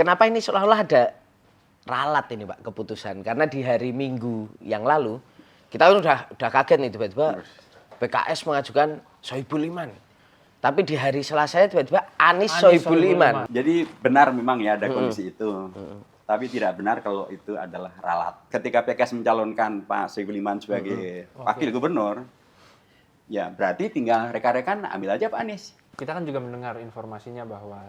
Kenapa ini seolah-olah ada ralat ini Pak keputusan? Karena di hari Minggu yang lalu kita kan udah kaget nih tiba-tiba PKS mengajukan Sohibul Iman. Tapi di hari Selasa tiba-tiba Anies Sohibul Iman. Jadi benar memang ya ada kondisi itu. Tapi tidak benar kalau itu adalah ralat. Ketika PKS mencalonkan Pak Sohibul Iman sebagai wakil gubernur, ya berarti tinggal rekan-rekan ambil aja Pak Anies. Kita kan juga mendengar informasinya bahwa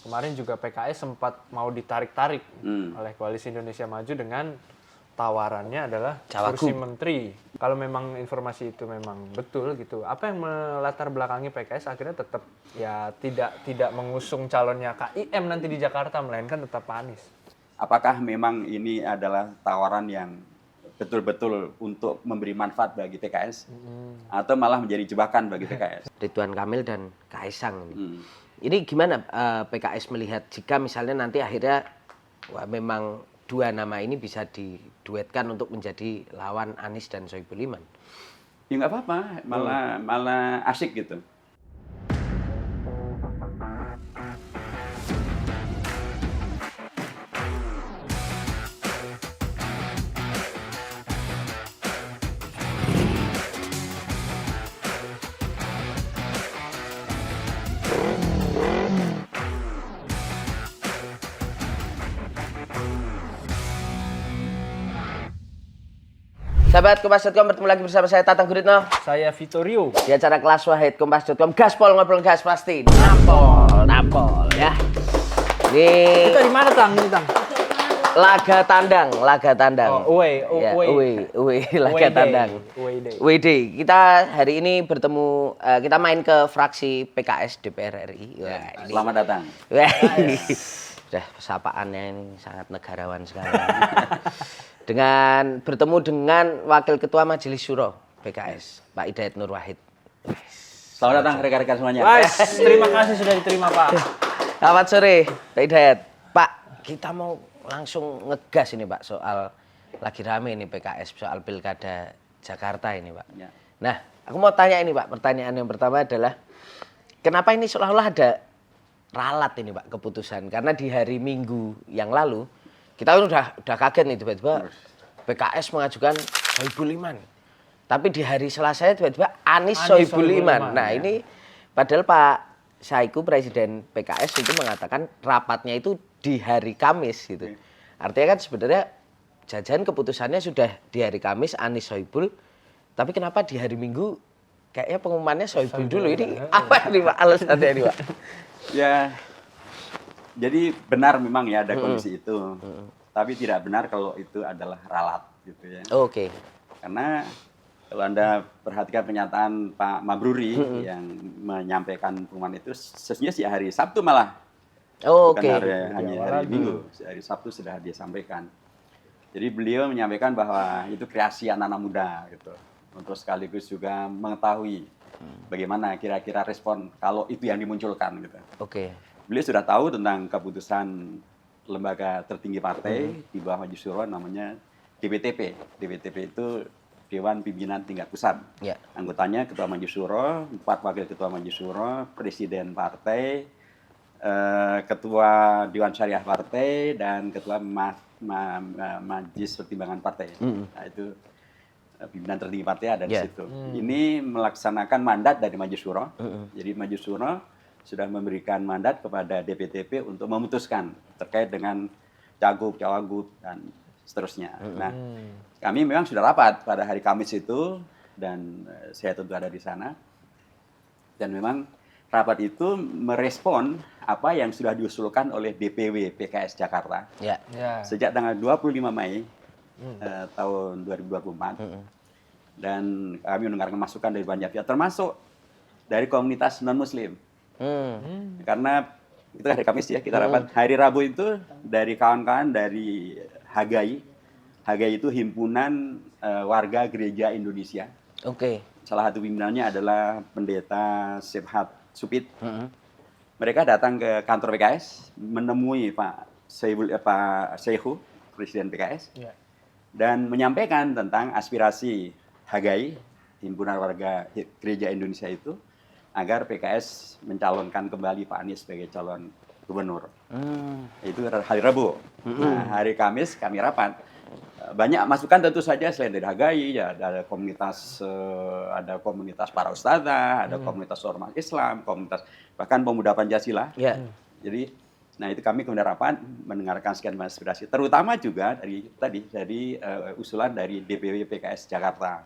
kemarin juga PKS sempat mau ditarik-tarik oleh Koalisi Indonesia Maju dengan tawarannya adalah kursi menteri. Kalau memang informasi itu memang betul gitu, apa yang melatar belakangi PKS akhirnya tetap ya tidak mengusung calonnya KIM nanti di Jakarta, melainkan tetap Pak Anies? Apakah memang ini adalah tawaran yang betul-betul untuk memberi manfaat bagi PKS atau malah menjadi jebakan bagi PKS? Ridwan Kamil dan Kaisang. Ini gimana PKS melihat jika misalnya nanti akhirnya memang dua nama ini bisa diduetkan untuk menjadi lawan Anies dan Sohibul Iman? Ya nggak apa-apa, malah asik gitu. Sahabat Kompas.com, bertemu lagi bersama saya Tatang Guritno. Saya Vittorio. Di acara Kelas Wahid Kompas.com, gaspol ngobrol gas pasti. Nampol ya. Ini Kita di mana Tang? Ini Tang. laga tandang. Oh, away Laga day. tandang. Away WD. day. Kita hari ini bertemu, kita main ke fraksi PKS DPR RI. Wah, ini. Selamat datang. Wah, sudah sapaannya ini sangat negarawan sekali. Dengan bertemu dengan Wakil Ketua Majelis Syuro PKS, Pak Hidayat Nur Wahid. Selamat datang rekan-rekan semuanya. Terima kasih sudah diterima Pak. Selamat sore, Pak Hidayat. Pak, kita mau langsung ngegas ini Pak soal lagi rame ini PKS soal Pilkada Jakarta ini Pak. Ya. Nah, aku mau tanya ini Pak. Pertanyaan yang pertama adalah kenapa ini seolah-olah ada ralat ini Pak keputusan? Karena di hari Minggu yang lalu kita kan udah kaget nih tiba-tiba PKS mengajukan Sohibul Iman. Tapi di hari Selasa tiba-tiba Anies Sohibul Iman. Nah, ini padahal Pak Saiku Presiden PKS itu mengatakan rapatnya itu di hari Kamis gitu. Artinya kan sebenarnya jajan keputusannya sudah di hari Kamis Anies Sohibul. Tapi kenapa di hari Minggu kayaknya pengumumannya Sohibul dulu? Ini apa nih Pak alasannya ini Pak? Ya, jadi benar memang ya ada kondisi itu. Tapi tidak benar kalau itu adalah ralat gitu ya. Oke. Karena kalau Anda perhatikan pernyataan Pak Mabruri yang menyampaikan pengumuman itu sesungguhnya sih hari Sabtu malah. Bukan hanya hari Minggu, hari Sabtu sudah dia sampaikan. Jadi beliau menyampaikan bahwa itu kreasi anak-anak muda gitu. Untuk sekaligus juga mengetahui bagaimana kira-kira respon kalau itu yang dimunculkan gitu. Oke. Beliau sudah tahu tentang keputusan lembaga tertinggi partai di bawah Majelis Syuro namanya DPTP. DPTP itu Dewan Pimpinan Tingkat Pusat. Ya. Anggotanya Ketua Majelis Syuro, 4 wakil Ketua Majelis Syuro, Presiden Partai, Ketua Dewan Syariah Partai, dan Ketua Majelis Pertimbangan Partai. Nah, itu pimpinan tertinggi partai ada di situ. Ini melaksanakan mandat dari Majelis Syuro. Jadi Majelis Syuro sudah memberikan mandat kepada DPTP untuk memutuskan terkait dengan cagup, cawagup, dan seterusnya. Nah, kami memang sudah rapat pada hari Kamis itu, dan saya tentu ada di sana. Dan memang rapat itu merespon apa yang sudah diusulkan oleh DPW PKS Jakarta sejak tanggal 25 Mei tahun 2024. Dan kami mendengarkan masukan dari banyak pihak, termasuk dari komunitas non-Muslim. Karena itu hari Kamis ya, kita rapat. Hari Rabu itu dari kawan-kawan dari HGI. HGI itu Himpunan Warga Gereja Indonesia. Oke. Salah satu pimpinannya adalah Pendeta Sebhat Supit. Mereka datang ke kantor PKS, menemui Pak Saihu, Presiden PKS, dan menyampaikan tentang aspirasi HGI, Himpunan Warga Gereja Indonesia itu, agar PKS mencalonkan kembali Pak Anies sebagai calon gubernur. Itu hari Rabu. Nah, hari Kamis kami rapat. Banyak masukan tentu saja selain dari HGI, ya ada komunitas para ustadzah, ada komunitas ormas Islam, komunitas bahkan pemuda Pancasila. Ya. Jadi, nah itu kami kemudian rapat mendengarkan sekian aspirasi, terutama juga dari usulan dari DPW PKS Jakarta.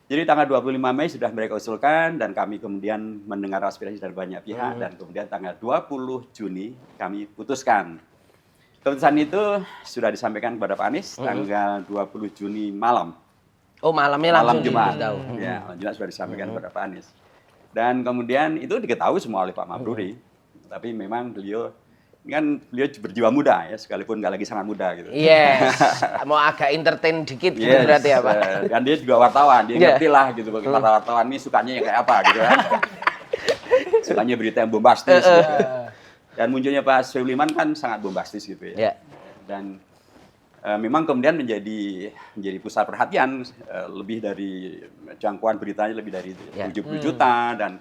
Jadi tanggal 25 Mei sudah mereka usulkan dan kami kemudian mendengar aspirasi dari banyak pihak dan kemudian tanggal 20 Juni kami putuskan. Keputusan itu sudah disampaikan kepada Pak Anies tanggal 20 Juni malam. Oh, malamnya Malam langsung Jumat. tahu. Ya, malam Jumat sudah disampaikan kepada Pak Anies. Dan kemudian itu diketahui semua oleh Pak Mabruri. Tapi memang beliau berjiwa muda ya, sekalipun nggak lagi sangat muda gitu. Yes, mau agak entertain dikit gitu berarti ya Pak. Dan dia juga wartawan, dia ngerti lah gitu bagaimana wartawan ini sukanya yang kayak apa gitu kan. Sukanya berita yang bombastis. Gitu. Dan munculnya Pak Soebliman kan sangat bombastis gitu ya. Dan memang kemudian menjadi pusat perhatian, lebih dari jangkauan beritanya lebih dari 70 juta dan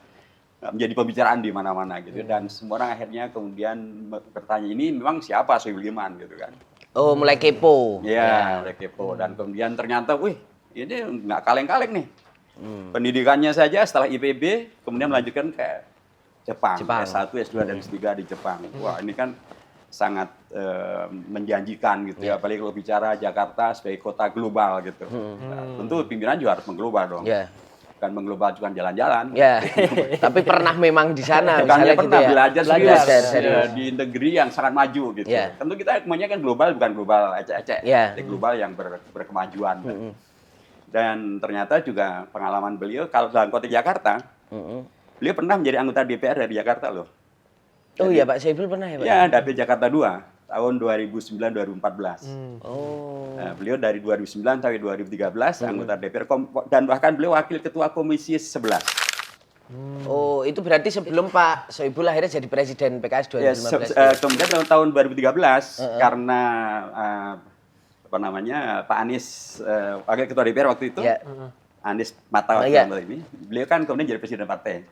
menjadi pembicaraan di mana-mana gitu. Dan semua orang akhirnya kemudian bertanya, ini memang siapa Soebliman gitu kan. Oh, mulai kepo. Iya, mulai kepo. Dan kemudian ternyata, wih, ini nggak kaleng-kaleng nih. Pendidikannya saja setelah IPB, kemudian melanjutkan ke Jepang. S1, S2, dan S3 di Jepang. Wah, ini kan sangat menjanjikan gitu ya. Apalagi kalau bicara Jakarta sebagai kota global gitu. Nah, tentu pimpinan juga harus mengglobal dong. Bukan mengglobal cuma jalan-jalan. Tapi pernah memang di sana. Bukannya pernah gitu belajar serius di negeri yang sangat maju gitu. Tentu kita semuanya kan global, bukan global ecek-ecek. Global yang berkemajuan. Dan ternyata juga pengalaman beliau, kalau dalam konteks Jakarta, beliau pernah menjadi anggota DPR dari Jakarta loh. Oh iya Pak Soebul pernah ya Pak? Iya, Dapil Jakarta 2. Tahun 2009-2014. Nah, beliau dari 2009 sampai 2013 anggota DPR dan bahkan beliau wakil ketua Komisi 11. Oh, itu berarti sebelum Pak Soebul akhirnya jadi presiden PKS 2015. Kemudian tahun 2013 karena Pak Anies wakil ketua DPR waktu itu. Anies Mata ini, beliau kan kemudian jadi presiden partai.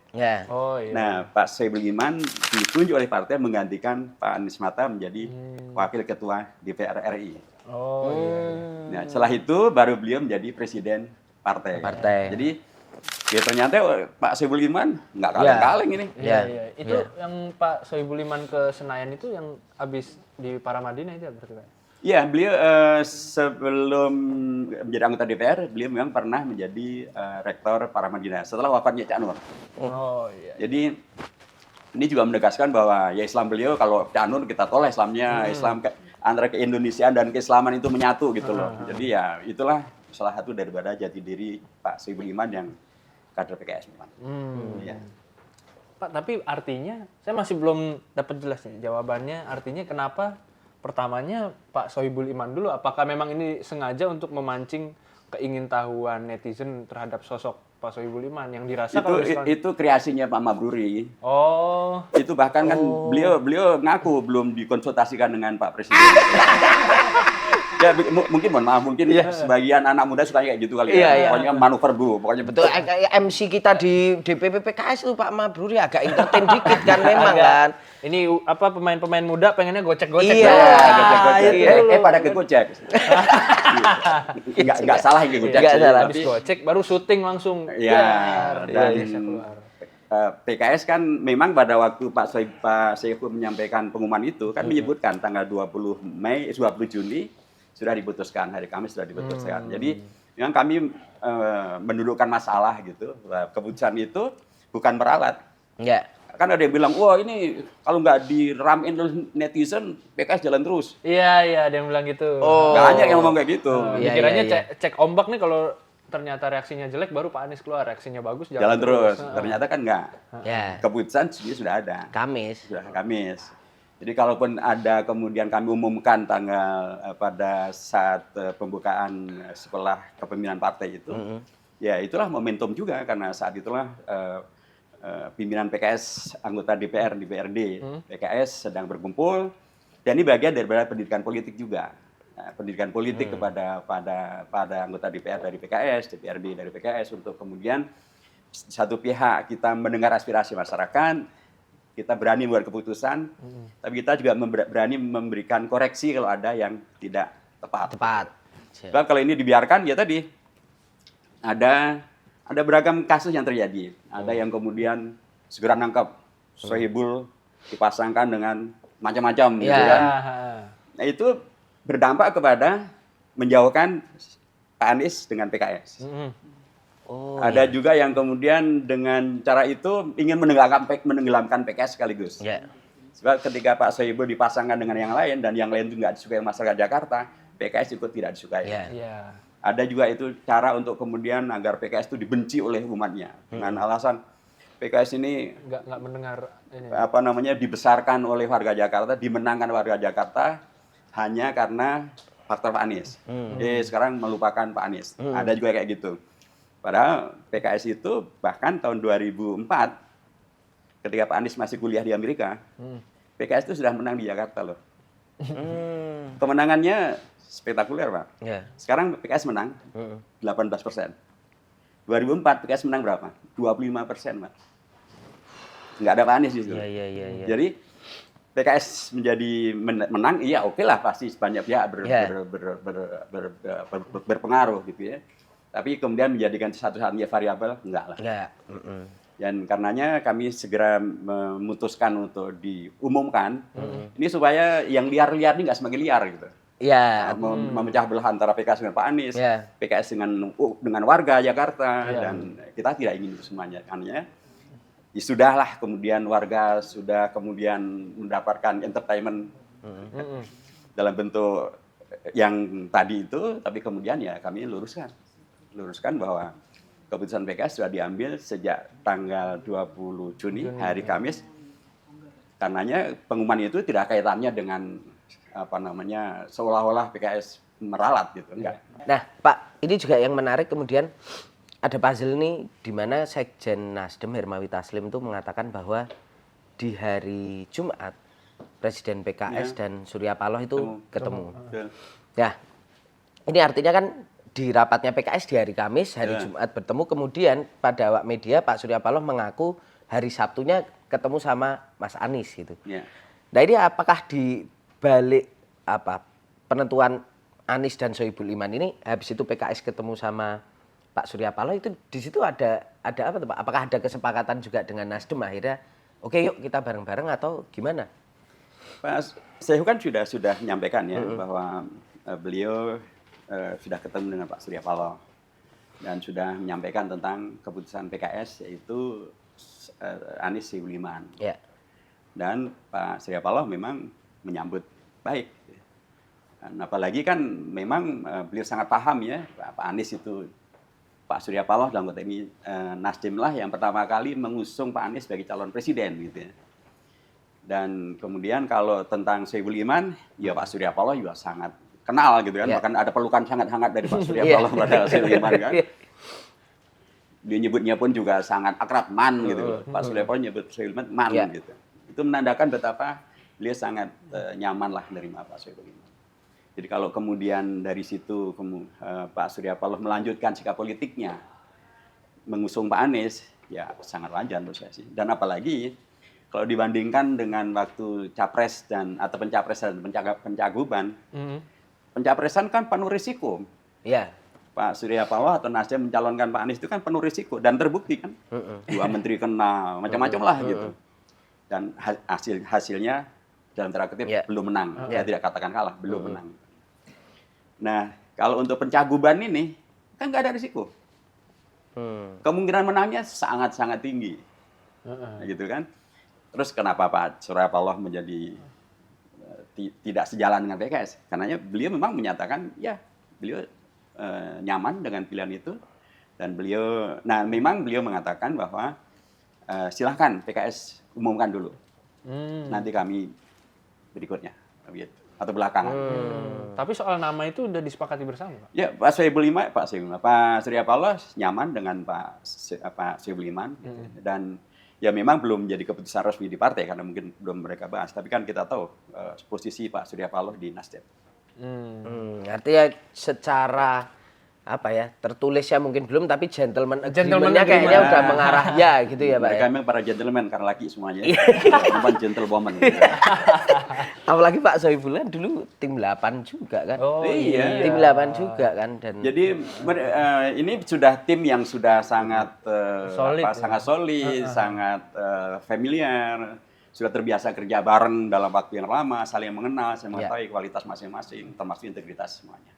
Nah, Pak Soebul Iman ditunjuk oleh partai menggantikan Pak Anies Mata menjadi wakil ketua DPR RI. Nah, setelah itu baru beliau menjadi presiden partai. Jadi ya ternyata Pak Soebul Iman nggak kaleng-kaleng ini. Itu yang Pak Soebul Iman ke Senayan itu yang habis di Paramadina itu berarti Pak? Iya, beliau sebelum menjadi anggota DPR, beliau memang pernah menjadi rektor Paramadina setelah wafatnya Cak Nur. Jadi ini juga menegaskan bahwa ya Islam beliau, kalau Cak Nur kita tolak Islamnya, Islam antara keindonesiaan dan keislaman itu menyatu gitu loh. Jadi ya itulah salah satu daripada jati diri Pak Soebul Iman yang kader PKS memang. Pak, tapi artinya saya masih belum dapat jelas nih jawabannya. Artinya kenapa pertamanya Pak Soebul Iman dulu, apakah memang ini sengaja untuk memancing keingintahuan netizen terhadap sosok Pak Soebul Iman yang dirasa itu kreasinya Pak Mabruri. Itu bahkan kan beliau ngaku belum dikonsultasikan dengan Pak Presiden. Ya mungkin mohon maaf, mungkin sebagian anak muda suka kayak gitu kali ya. Pokoknya manuver dulu, pokoknya betul. MC kita di DPP PKS itu Pak Mabruri agak entertain dikit kan memang kan. Ini apa pemain-pemain muda pengennya gocek-gocek. Gocek-gocek. Pada kegocek. Enggak salah yang gocek. Habis gocek baru syuting langsung. PKS kan memang pada waktu Pak Soebul menyampaikan pengumuman itu kan menyebutkan tanggal 20 Juni sudah diputuskan, hari Kamis sudah diputuskan. Jadi memang kami mendudukkan masalah gitu. Keputusan itu bukan meralat. Kan ada yang bilang, wah ini kalau nggak diramein netizen, PKS jalan terus. Iya, ada yang bilang gitu. Banyak yang ngomong kayak gitu. Dikiranya cek ombak nih, kalau ternyata reaksinya jelek baru Pak Anies keluar, reaksinya bagus jalan terus. Ternyata kan enggak. Keputusan sudah ada. Kamis. Jadi kalaupun ada kemudian kami umumkan pada saat pembukaan setelah kepemimpinan partai itu, ya itulah momentum juga karena saat itulah pimpinan PKS, anggota DPR, DPRD, PKS sedang berkumpul, dan ini bagian daripada pendidikan politik juga. Nah, pendidikan politik pada anggota DPR dari PKS, DPRD dari PKS untuk kemudian satu pihak kita mendengar aspirasi masyarakat, kita berani membuat keputusan, tapi kita juga berani memberikan koreksi kalau ada yang tidak tepat. Sebab kalau ini dibiarkan, ya tadi ada beragam kasus yang terjadi. Ada yang kemudian segera nangkap Sohibul dipasangkan dengan macam-macam, gitu kan. Nah itu berdampak kepada menjauhkan Pak Anies dengan PKS. Ada juga yang kemudian dengan cara itu ingin menenggelamkan PKS sekaligus. Sebab ketika Pak Sohibul dipasangkan dengan yang lain dan yang lain itu nggak disukai masyarakat Jakarta, PKS ikut tidak disukai. Ada juga itu cara untuk kemudian agar PKS itu dibenci oleh umatnya dengan alasan PKS ini nggak mendengar ini. Dibesarkan oleh warga Jakarta, dimenangkan warga Jakarta hanya karena faktor Pak Anies. Jadi sekarang melupakan Pak Anies. Ada juga kayak gitu. Padahal PKS itu bahkan tahun 2004 ketika Pak Anies masih kuliah di Amerika, PKS itu sudah menang di Jakarta loh. Kemenangannya spektakuler, Pak. Sekarang PKS menang 18%. 2004 PKS menang berapa? 25%, Pak. Nggak ada Pak Anies di situ. Jadi PKS menjadi menang, iya oke lah, pasti banyak pihak berpengaruh gitu ya. Tapi kemudian menjadikan satu-satunya variabel, enggak lah. Dan karenanya kami segera memutuskan untuk diumumkan, ini supaya yang liar-liar ini nggak semakin liar gitu. Memecah belah antara PKS dengan Pak Anies, PKS dengan warga Jakarta, dan kita tidak ingin itu semuanya. Karena ya sudahlah, kemudian warga sudah kemudian mendapatkan entertainment dalam bentuk yang tadi itu, tapi kemudian ya kami luruskan bahwa keputusan PKS sudah diambil sejak tanggal 20 Juni, hari Kamis. Karenanya pengumuman itu tidak kaitannya dengan seolah-olah PKS meralat gitu, enggak. Nah, Pak, ini juga yang menarik kemudian ada puzzle nih di mana Sekjen Nasdem Hermawi Taslim itu mengatakan bahwa di hari Jumat Presiden PKS dan Surya Paloh itu ketemu. Nah, ini artinya kan di rapatnya PKS di hari Kamis, hari Jumat bertemu, kemudian pada awak media Pak Surya Paloh mengaku hari Sabtunya ketemu sama Mas Anies gitu. Nah ini apakah di balik penentuan Anies dan Sohibul Iman ini habis itu PKS ketemu sama Pak Surya Paloh itu di situ ada apa tuh Pak? Apakah ada kesepakatan juga dengan Nasdem akhirnya oke yuk kita bareng-bareng atau gimana? Pak Sehu kan sudah menyampaikan ya bahwa beliau sudah ketemu dengan Pak Surya Paloh dan sudah menyampaikan tentang keputusan PKS yaitu Anies Sohibul Iman. Dan Pak Surya Paloh memang menyambut baik. Dan apalagi kan memang beliau sangat paham ya Pak Anies itu, Pak Surya Paloh dalam konteks ini Nasdem lah yang pertama kali mengusung Pak Anies sebagai calon presiden gitu ya. Dan kemudian kalau tentang Sohibul Iman, ya Pak Surya Paloh juga sangat kenal gitu kan, bahkan ada pelukan sangat hangat dari Pak Surya Paloh pada Sohibul Iman kan. Dia nyebutnya pun juga sangat akrab, man gitu. Pak Surya Paloh nyebut Sohibul Iman man gitu. Itu menandakan betapa beliau sangat nyaman lah menerima Pak Sohibul Iman. Jadi kalau kemudian dari situ Pak Surya Paloh melanjutkan sikap politiknya mengusung Pak Anies, ya sangat wajar menurut saya sih. Dan apalagi kalau dibandingkan dengan waktu capres atau pencapres dan pencaguban, pencapresan kan penuh risiko. Pak Surya Paloh atau Nasdem mencalonkan Pak Anies itu kan penuh risiko dan terbukti kan. 2 menteri kena, macam-macam lah gitu. Dan hasilnya dalam tanda kutip belum menang. Saya tidak katakan kalah, belum menang. Nah, kalau untuk pencaguban ini kan nggak ada risiko. Kemungkinan menangnya sangat-sangat tinggi. Gitu kan. Terus kenapa Pak Surya Paloh menjadi tidak sejalan dengan PKS? Karena beliau memang menyatakan ya beliau nyaman dengan pilihan itu dan memang beliau mengatakan bahwa silahkan PKS umumkan dulu, nanti kami berikutnya atau belakangan. Tapi soal nama itu udah disepakati bersama, Pak? Ya Pak Surya Paloh nyaman dengan Pak Sohibul Iman dan ya memang belum menjadi keputusan resmi di partai karena mungkin belum mereka bahas. Tapi kan kita tahu posisi Pak Surya Paloh di Nasdem. Artinya secara apa ya, tertulisnya mungkin belum, tapi gentleman Gentleman agreement-nya kayaknya agreement. udah mengarah ya gitu ya Pak. Mereka Ya? memang para gentleman karena laki semuanya. Bukan gentlewoman. Gitu. Apalagi Pak Soebulan dulu tim 8 juga kan. Oh Iya. Tim 8 juga kan dan Jadi ini sudah tim yang sudah sangat Solid, sangat solid, sangat familiar, sudah terbiasa kerja bareng dalam waktu yang lama, saling mengenal, saling mengetahui kualitas masing-masing, termasuk integritas semuanya.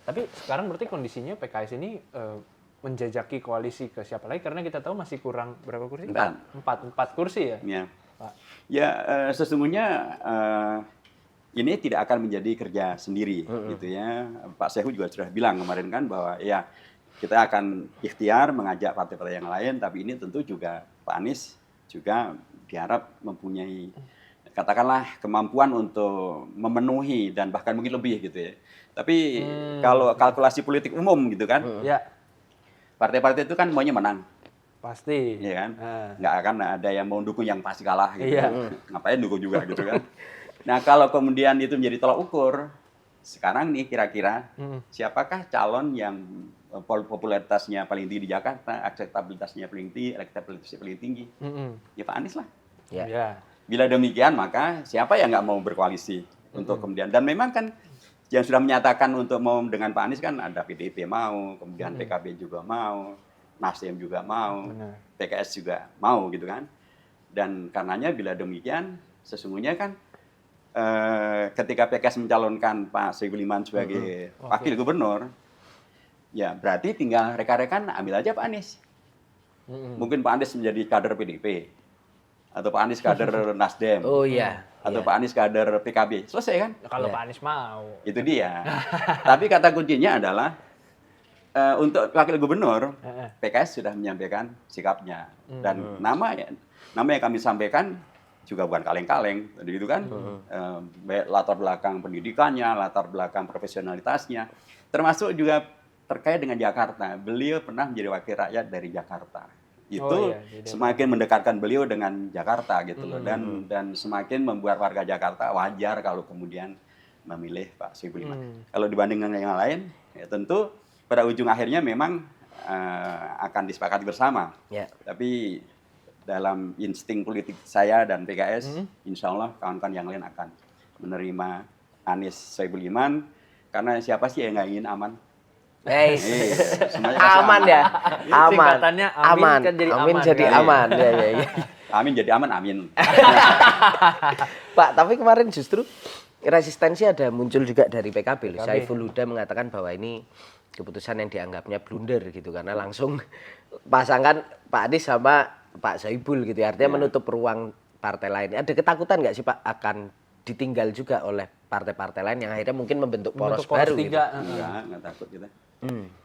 Tapi sekarang berarti kondisinya PKS ini menjajaki koalisi ke siapa lagi? Karena kita tahu masih kurang berapa kursi? Empat kursi ya? Ya, Pak. ya sesungguhnya ini tidak akan menjadi kerja sendiri, gitu ya. Pak Sehu juga sudah bilang kemarin kan bahwa ya kita akan ikhtiar mengajak partai-partai yang lain, tapi ini tentu juga Pak Anies juga diharap mempunyai katakanlah kemampuan untuk memenuhi dan bahkan mungkin lebih gitu ya. Tapi kalau kalkulasi politik umum gitu kan, Ya, partai-partai itu kan maunya menang, pasti. ya kan? Nggak akan ada yang mau dukung yang pasti kalah gitu. Iya. Ngapain dukung juga gitu kan? Nah kalau kemudian itu menjadi tolak ukur, sekarang nih kira-kira siapakah calon yang popularitasnya paling tinggi di Jakarta, akseptabilitasnya paling tinggi, elektabilitasnya paling tinggi? Ya Pak Anies lah. Ya. Bila demikian maka siapa yang nggak mau berkoalisi untuk kemudian, dan memang kan yang sudah menyatakan untuk mau dengan Pak Anies kan ada PDIP mau, kemudian PKB juga mau, Nasdem juga mau, Benar. PKS juga mau gitu kan. Dan karenanya bila demikian sesungguhnya kan ketika PKS mencalonkan Pak Soebul Iman sebagai wakil gubernur, ya berarti tinggal rekan-rekan ambil aja Pak Anies. Mungkin Pak Anies menjadi kader PDIP, atau Pak Anies kader Nasdem, oh iya. atau Pak Anies kader PKB, selesai kan? Kalau Pak Anies mau. Itu dia. Tapi kata kuncinya adalah untuk wakil gubernur, PKS sudah menyampaikan sikapnya, dan nama yang kami sampaikan juga bukan kaleng-kaleng, tadi itu kan, baik latar belakang pendidikannya, latar belakang profesionalitasnya, termasuk juga terkait dengan Jakarta. Beliau pernah menjadi wakil rakyat dari Jakarta. Itu semakin mendekatkan beliau dengan Jakarta gitu loh, dan semakin membuat warga Jakarta wajar kalau kemudian memilih Pak Soebul Iman. Kalau dibanding dengan yang lain, ya tentu pada ujung akhirnya memang akan disepakati bersama. Ya. Tapi dalam insting politik saya dan PKS, insya Allah kawan-kawan yang lain akan menerima Anies Soebul Iman, karena siapa sih yang nggak ingin aman? Semuanya pasti Aman ya, aman. Singkatannya amin kan jadi amin aman, jadi kan? aman. Ya, ya, ya. Amin jadi aman, amin. Pak, tapi kemarin justru resistensi ada muncul juga dari PKB loh. PKB. Saiful Huda mengatakan bahwa ini keputusan yang dianggapnya blunder gitu, karena langsung pasangkan Pak Anies sama Pak Soebul gitu ya. Artinya menutup ruang partai lain. Ada ketakutan nggak sih Pak akan ditinggal juga oleh partai-partai lain yang akhirnya mungkin membentuk poros baru gitu? Enggak takut kita.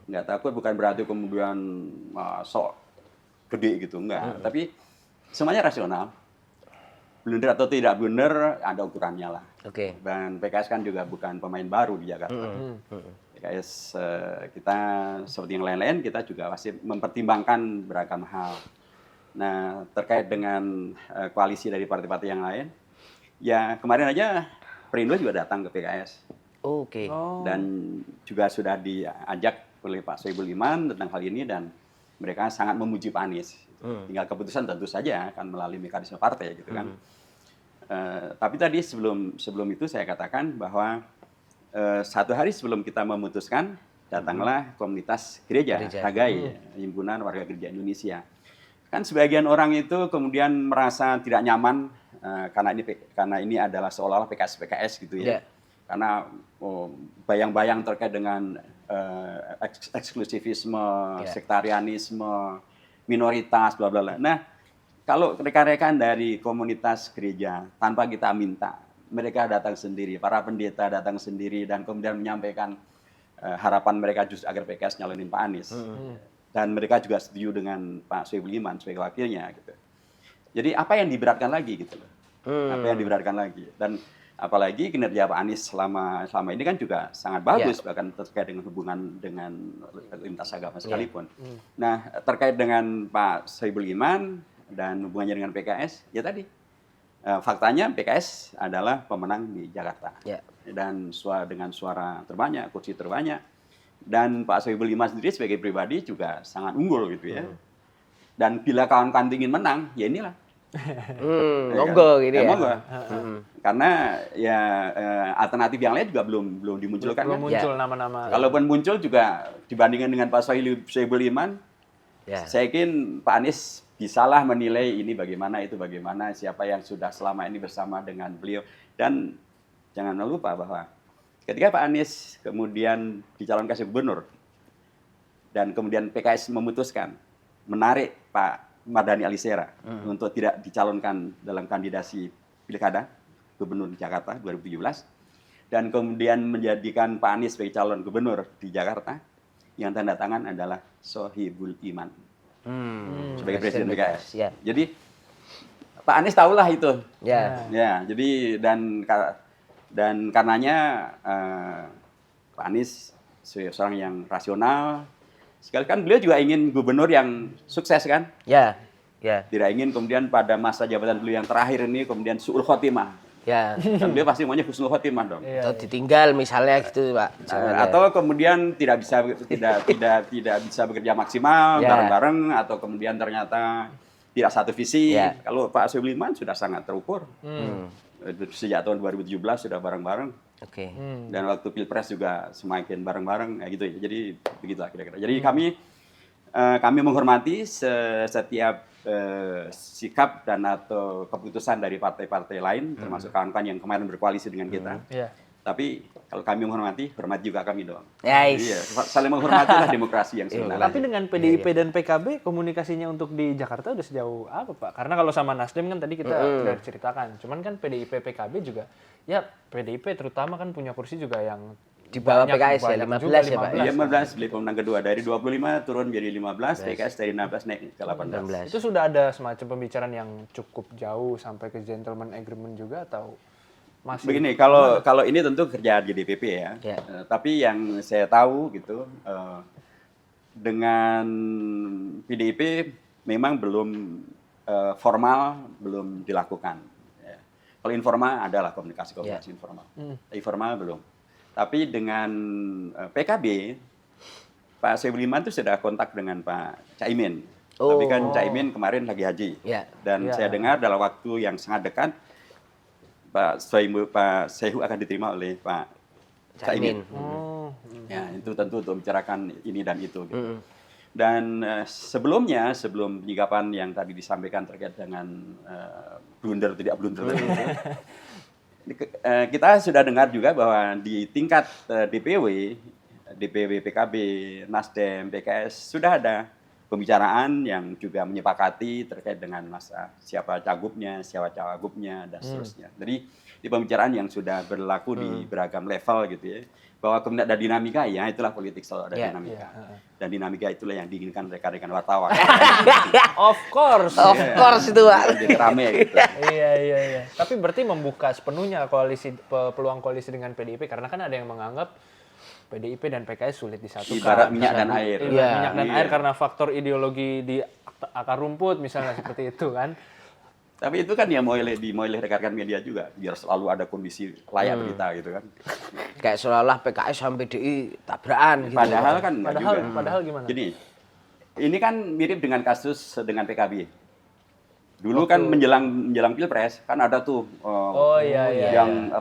Nggak takut bukan berarti kemudian sok gede gitu, enggak. Tapi semuanya rasional. Blunder atau tidak blunder ada ukurannya lah. Oke. Dan PKS kan juga bukan pemain baru di Jakarta. PKS kita seperti yang lain-lain, kita juga pasti mempertimbangkan beragam hal. Nah, terkait dengan koalisi dari partai-partai yang lain, ya kemarin aja Perindo juga datang ke PKS. Oke. Dan juga sudah diajak oleh Pak Soebul Iman tentang hal ini, dan mereka sangat memuji Pak Anies. Tinggal keputusan tentu saja akan melalui mekanisme partai gitu kan. Tapi tadi sebelum itu saya katakan bahwa satu hari sebelum kita memutuskan, datanglah komunitas gereja Hagai, Himpunan Warga Gereja Indonesia. Kan sebagian orang itu kemudian merasa tidak nyaman karena ini adalah seolah-olah PKS gitu ya. Karena bayang-bayang terkait dengan eksklusivisme, sektarianisme, minoritas, bla bla bla. Nah, kalau rekan-rekan dari komunitas gereja tanpa kita minta, mereka datang sendiri, para pendeta datang sendiri, dan kemudian menyampaikan harapan mereka justru agar PKS nyalonin Pak Anies. Dan mereka juga setuju dengan Pak Soebul Iman sebagai wakilnya gitu. Jadi apa yang diberatkan lagi gitu loh. Apa yang diberatkan lagi. Dan apalagi kinerja Pak Anies selama ini kan juga sangat bagus, bahkan terkait dengan hubungan dengan lintas agama sekalipun. Nah, terkait dengan Pak Soebul Iman dan hubungannya dengan PKS, ya tadi faktanya PKS adalah pemenang di Jakarta. Dan dengan suara terbanyak, kursi terbanyak. Dan Pak Sohibul Iman sendiri sebagai pribadi juga sangat unggul gitu ya. Dan bila kawan-kawan ingin menang, ya inilah. Monggo gitu ya. Monggo. Karena ya alternatif yang lain juga belum dimunculkan. Belum Kan? muncul nama-nama. Kalaupun muncul juga dibandingkan dengan Pak Sohibul Iman, saya yakin Pak Anies bisalah menilai ini bagaimana, itu bagaimana, siapa yang sudah selama ini bersama dengan beliau. Dan jangan lupa bahwa ketika Pak Anies kemudian dicalonkan sebagai gubernur, dan kemudian PKS memutuskan menarik Pak Mardhani Alisera untuk tidak dicalonkan dalam kandidasi pilkada gubernur Jakarta 2017, dan kemudian menjadikan Pak Anies sebagai calon gubernur di Jakarta, yang tanda tangan adalah Sohibul Iman sebagai presiden PKS. Ya. Jadi Pak Anies tahulah itu. Ya. Ya, jadi dan karenanya Pak Anies seorang yang rasional. Sekali kan beliau juga ingin gubernur yang sukses kan? Ya. Ya. Tidak ingin kemudian pada masa jabatan beliau yang terakhir ini kemudian su'ul khotimah. Ya. Kan beliau pasti maunya husnul khotimah dong. Atau ditinggal misalnya gitu, Pak. Atau kemudian tidak bisa bekerja maksimal Ya. bareng-bareng, atau kemudian ternyata tidak satu visi. Ya. Kalau Pak Sohibul Iman sudah sangat terukur. Sejak tahun 2017 sudah bareng-bareng. Oke. Dan waktu Pilpres juga semakin bareng-bareng, gitu ya. Jadi begitulah kira-kira. Jadi kami menghormati setiap sikap dan atau keputusan dari partai-partai lain, termasuk kawan-kawan yang kemarin berkoalisi dengan kita. Tapi kalau kami menghormati, hormat juga kami dong. Yes. Iya, saling menghormatilah demokrasi yang sebenarnya. Tapi dengan PDIP dan PKB komunikasinya untuk di Jakarta udah sejauh apa, Pak? Karena kalau sama Nasdem kan tadi kita sudah ceritakan. Cuman kan PDIP PKB juga, ya PDIP terutama kan punya kursi juga yang Di bawah banyak- PKS ya, banyak 15 juga, ya, Pak? 15 beli pemenang kedua, dari 25 turun jadi 15, PKS dari 16 naik ke 18. Itu sudah ada semacam pembicaraan yang cukup jauh sampai ke gentleman agreement juga atau masih? Begini, kalau ini tentu kerjaan di DPP ya. Ya. Tapi yang saya tahu gitu, dengan PDIP memang belum formal, belum dilakukan. Ya. Kalau informal adalah komunikasi informal. Tapi formal belum. Tapi dengan PKB, Pak Sohibul Iman itu sudah kontak dengan Pak Caimin. Tapi kan Caimin kemarin lagi haji. Ya. Dan saya dengar dalam waktu yang sangat dekat, Pak Sehu akan diterima oleh Pak Caimin. Ya, itu tentu untuk membicarakan ini dan itu. Gitu. Dan sebelum penyikapan yang tadi disampaikan terkait dengan blunder tidak blunder tadi, kita sudah dengar juga bahwa di tingkat DPW PKB, Nasdem, PKS sudah ada pembicaraan yang juga menyepakati terkait dengan masa siapa cagupnya, siapa cawagupnya, dan seterusnya. Jadi di pembicaraan yang sudah berlaku di beragam level gitu ya, bahwa kemudian ada dinamika, ya itulah politik, selalu ada dinamika. Dan dinamika itulah yang diinginkan rekan-rekan wartawan. Of course. Of course itu, Pak. Jadi rame gitu. Iya. Tapi berarti membuka sepenuhnya peluang koalisi dengan PDIP, karena kan ada yang menganggap PDIP dan PKS sulit disatukan. Ibarat minyak dan air. Ibarat minyak dan air karena faktor ideologi di akar rumput misalnya seperti itu kan. Tapi itu kan ya mau oleh rekan-rekan media juga, biar selalu ada kondisi layak berita gitu kan. Kayak seolah-olah PKS sama PDI tabrakan gitu. Padahal kan enggak juga. Padahal gimana? Jadi ini kan mirip dengan kasus dengan PKB. Dulu kan menjelang Pilpres kan ada tuh yang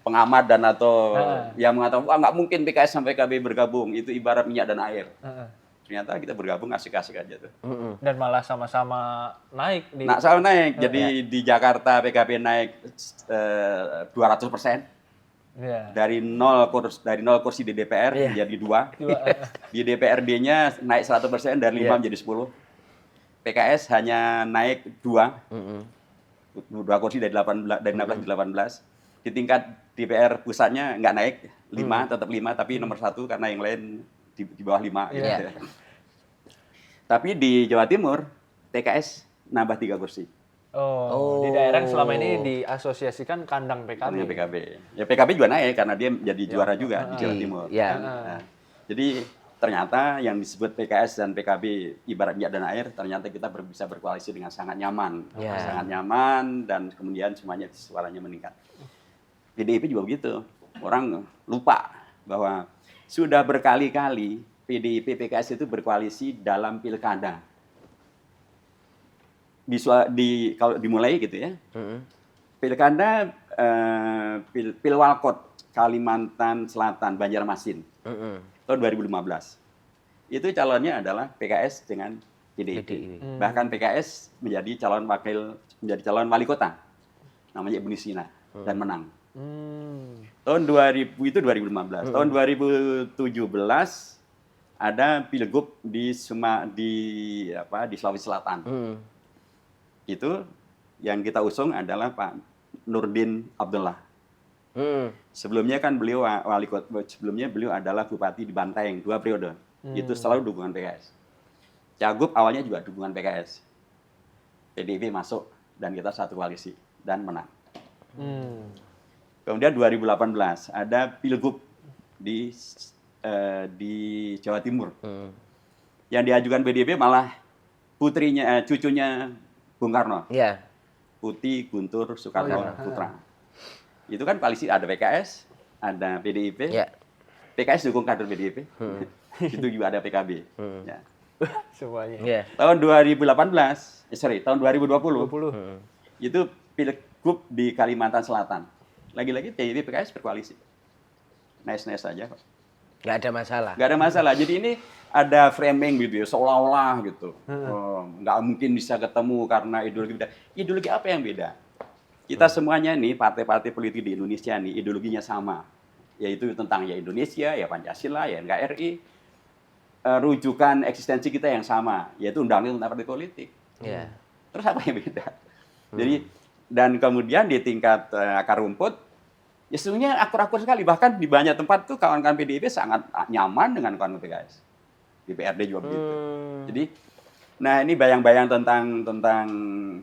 pengamat dan atau yang mengatakan wah nggak mungkin PKS sampai PKB bergabung, itu ibarat minyak dan air. Ternyata kita bergabung asik-asik aja tuh. Dan malah sama-sama naik. Sama naik. Jadi di Jakarta PKB naik 200%. Dari 0 kursi di DPR menjadi 2. Di DPRD-nya naik 100%, dari 5 menjadi 10. PKS hanya naik 2 kursi dari 16 jadi 18. Di tingkat DPR pusatnya nggak naik 5, tetap 5, tapi nomor 1 karena yang lain di bawah 5 gitu. Tapi di Jawa Timur PKS nambah 3 kursi. Di daerah yang selama ini diasosiasikan kandang PKB. Ya PKB juga naik karena dia jadi juara juga di Jawa Timur. Nah, jadi ternyata yang disebut PKS dan PKB ibarat minyak dan air, ternyata kita bisa berkoalisi dengan sangat nyaman. Sangat nyaman, dan kemudian semuanya suaranya meningkat. PDIP juga begitu. Orang lupa bahwa sudah berkali-kali PDIP PKS itu berkoalisi dalam pilkada. Kalau dimulai gitu ya. Pilkada Pilwalkot Kalimantan Selatan Banjarmasin tahun 2015. Itu calonnya adalah PKS dengan PDIP. Bahkan PKS menjadi calon wali kota. Namanya Ibnu Sina dan menang. Tahun 2000 itu 2015. Tahun 2017 ada pilgub di Sulawesi Selatan. Itu yang kita usung adalah Pak Nurdin Abdullah. Sebelumnya kan beliau wali kota, sebelumnya beliau adalah bupati di Bantaeng 2 periode. Itu selalu dukungan PKS. Cagup awalnya juga dukungan PKS. PDIP masuk dan kita satu koalisi dan menang. Kemudian 2018 ada pilgub di Jawa Timur. Yang diajukan PDIP malah cucunya Bung Karno. Iya. Putih Guntur Soekarno Putra. Itu kan koalisi ada PKS, ada PDIP. Ya. PKS dukung kader PDIP. Itu juga ada PKB. Ya. Semuanya. Iya. Tahun 2020. Itu pilgub di Kalimantan Selatan. Lagi-lagi PDIP PKS berkoalisi. Nice-nice saja kok. Nggak ada masalah. Nggak ada masalah. Jadi ini ada framing gitu ya, seolah-olah gitu. Nggak mungkin bisa ketemu karena ideologi beda. Ideologi apa yang beda? Kita semuanya nih, partai-partai politik di Indonesia nih, ideologinya sama. Yaitu tentang ya Indonesia, ya Pancasila, ya NKRI. Rujukan eksistensi kita yang sama, yaitu undang-undang tentang partai politik. Iya. Terus apa yang beda? Jadi, dan kemudian di tingkat akar rumput, ya sesungguhnya akur-akur sekali. Bahkan di banyak tempat tuh kawan-kawan PDIP sangat nyaman dengan kawan PKS. Di PRD juga begitu. Jadi, nah ini bayang-bayang tentang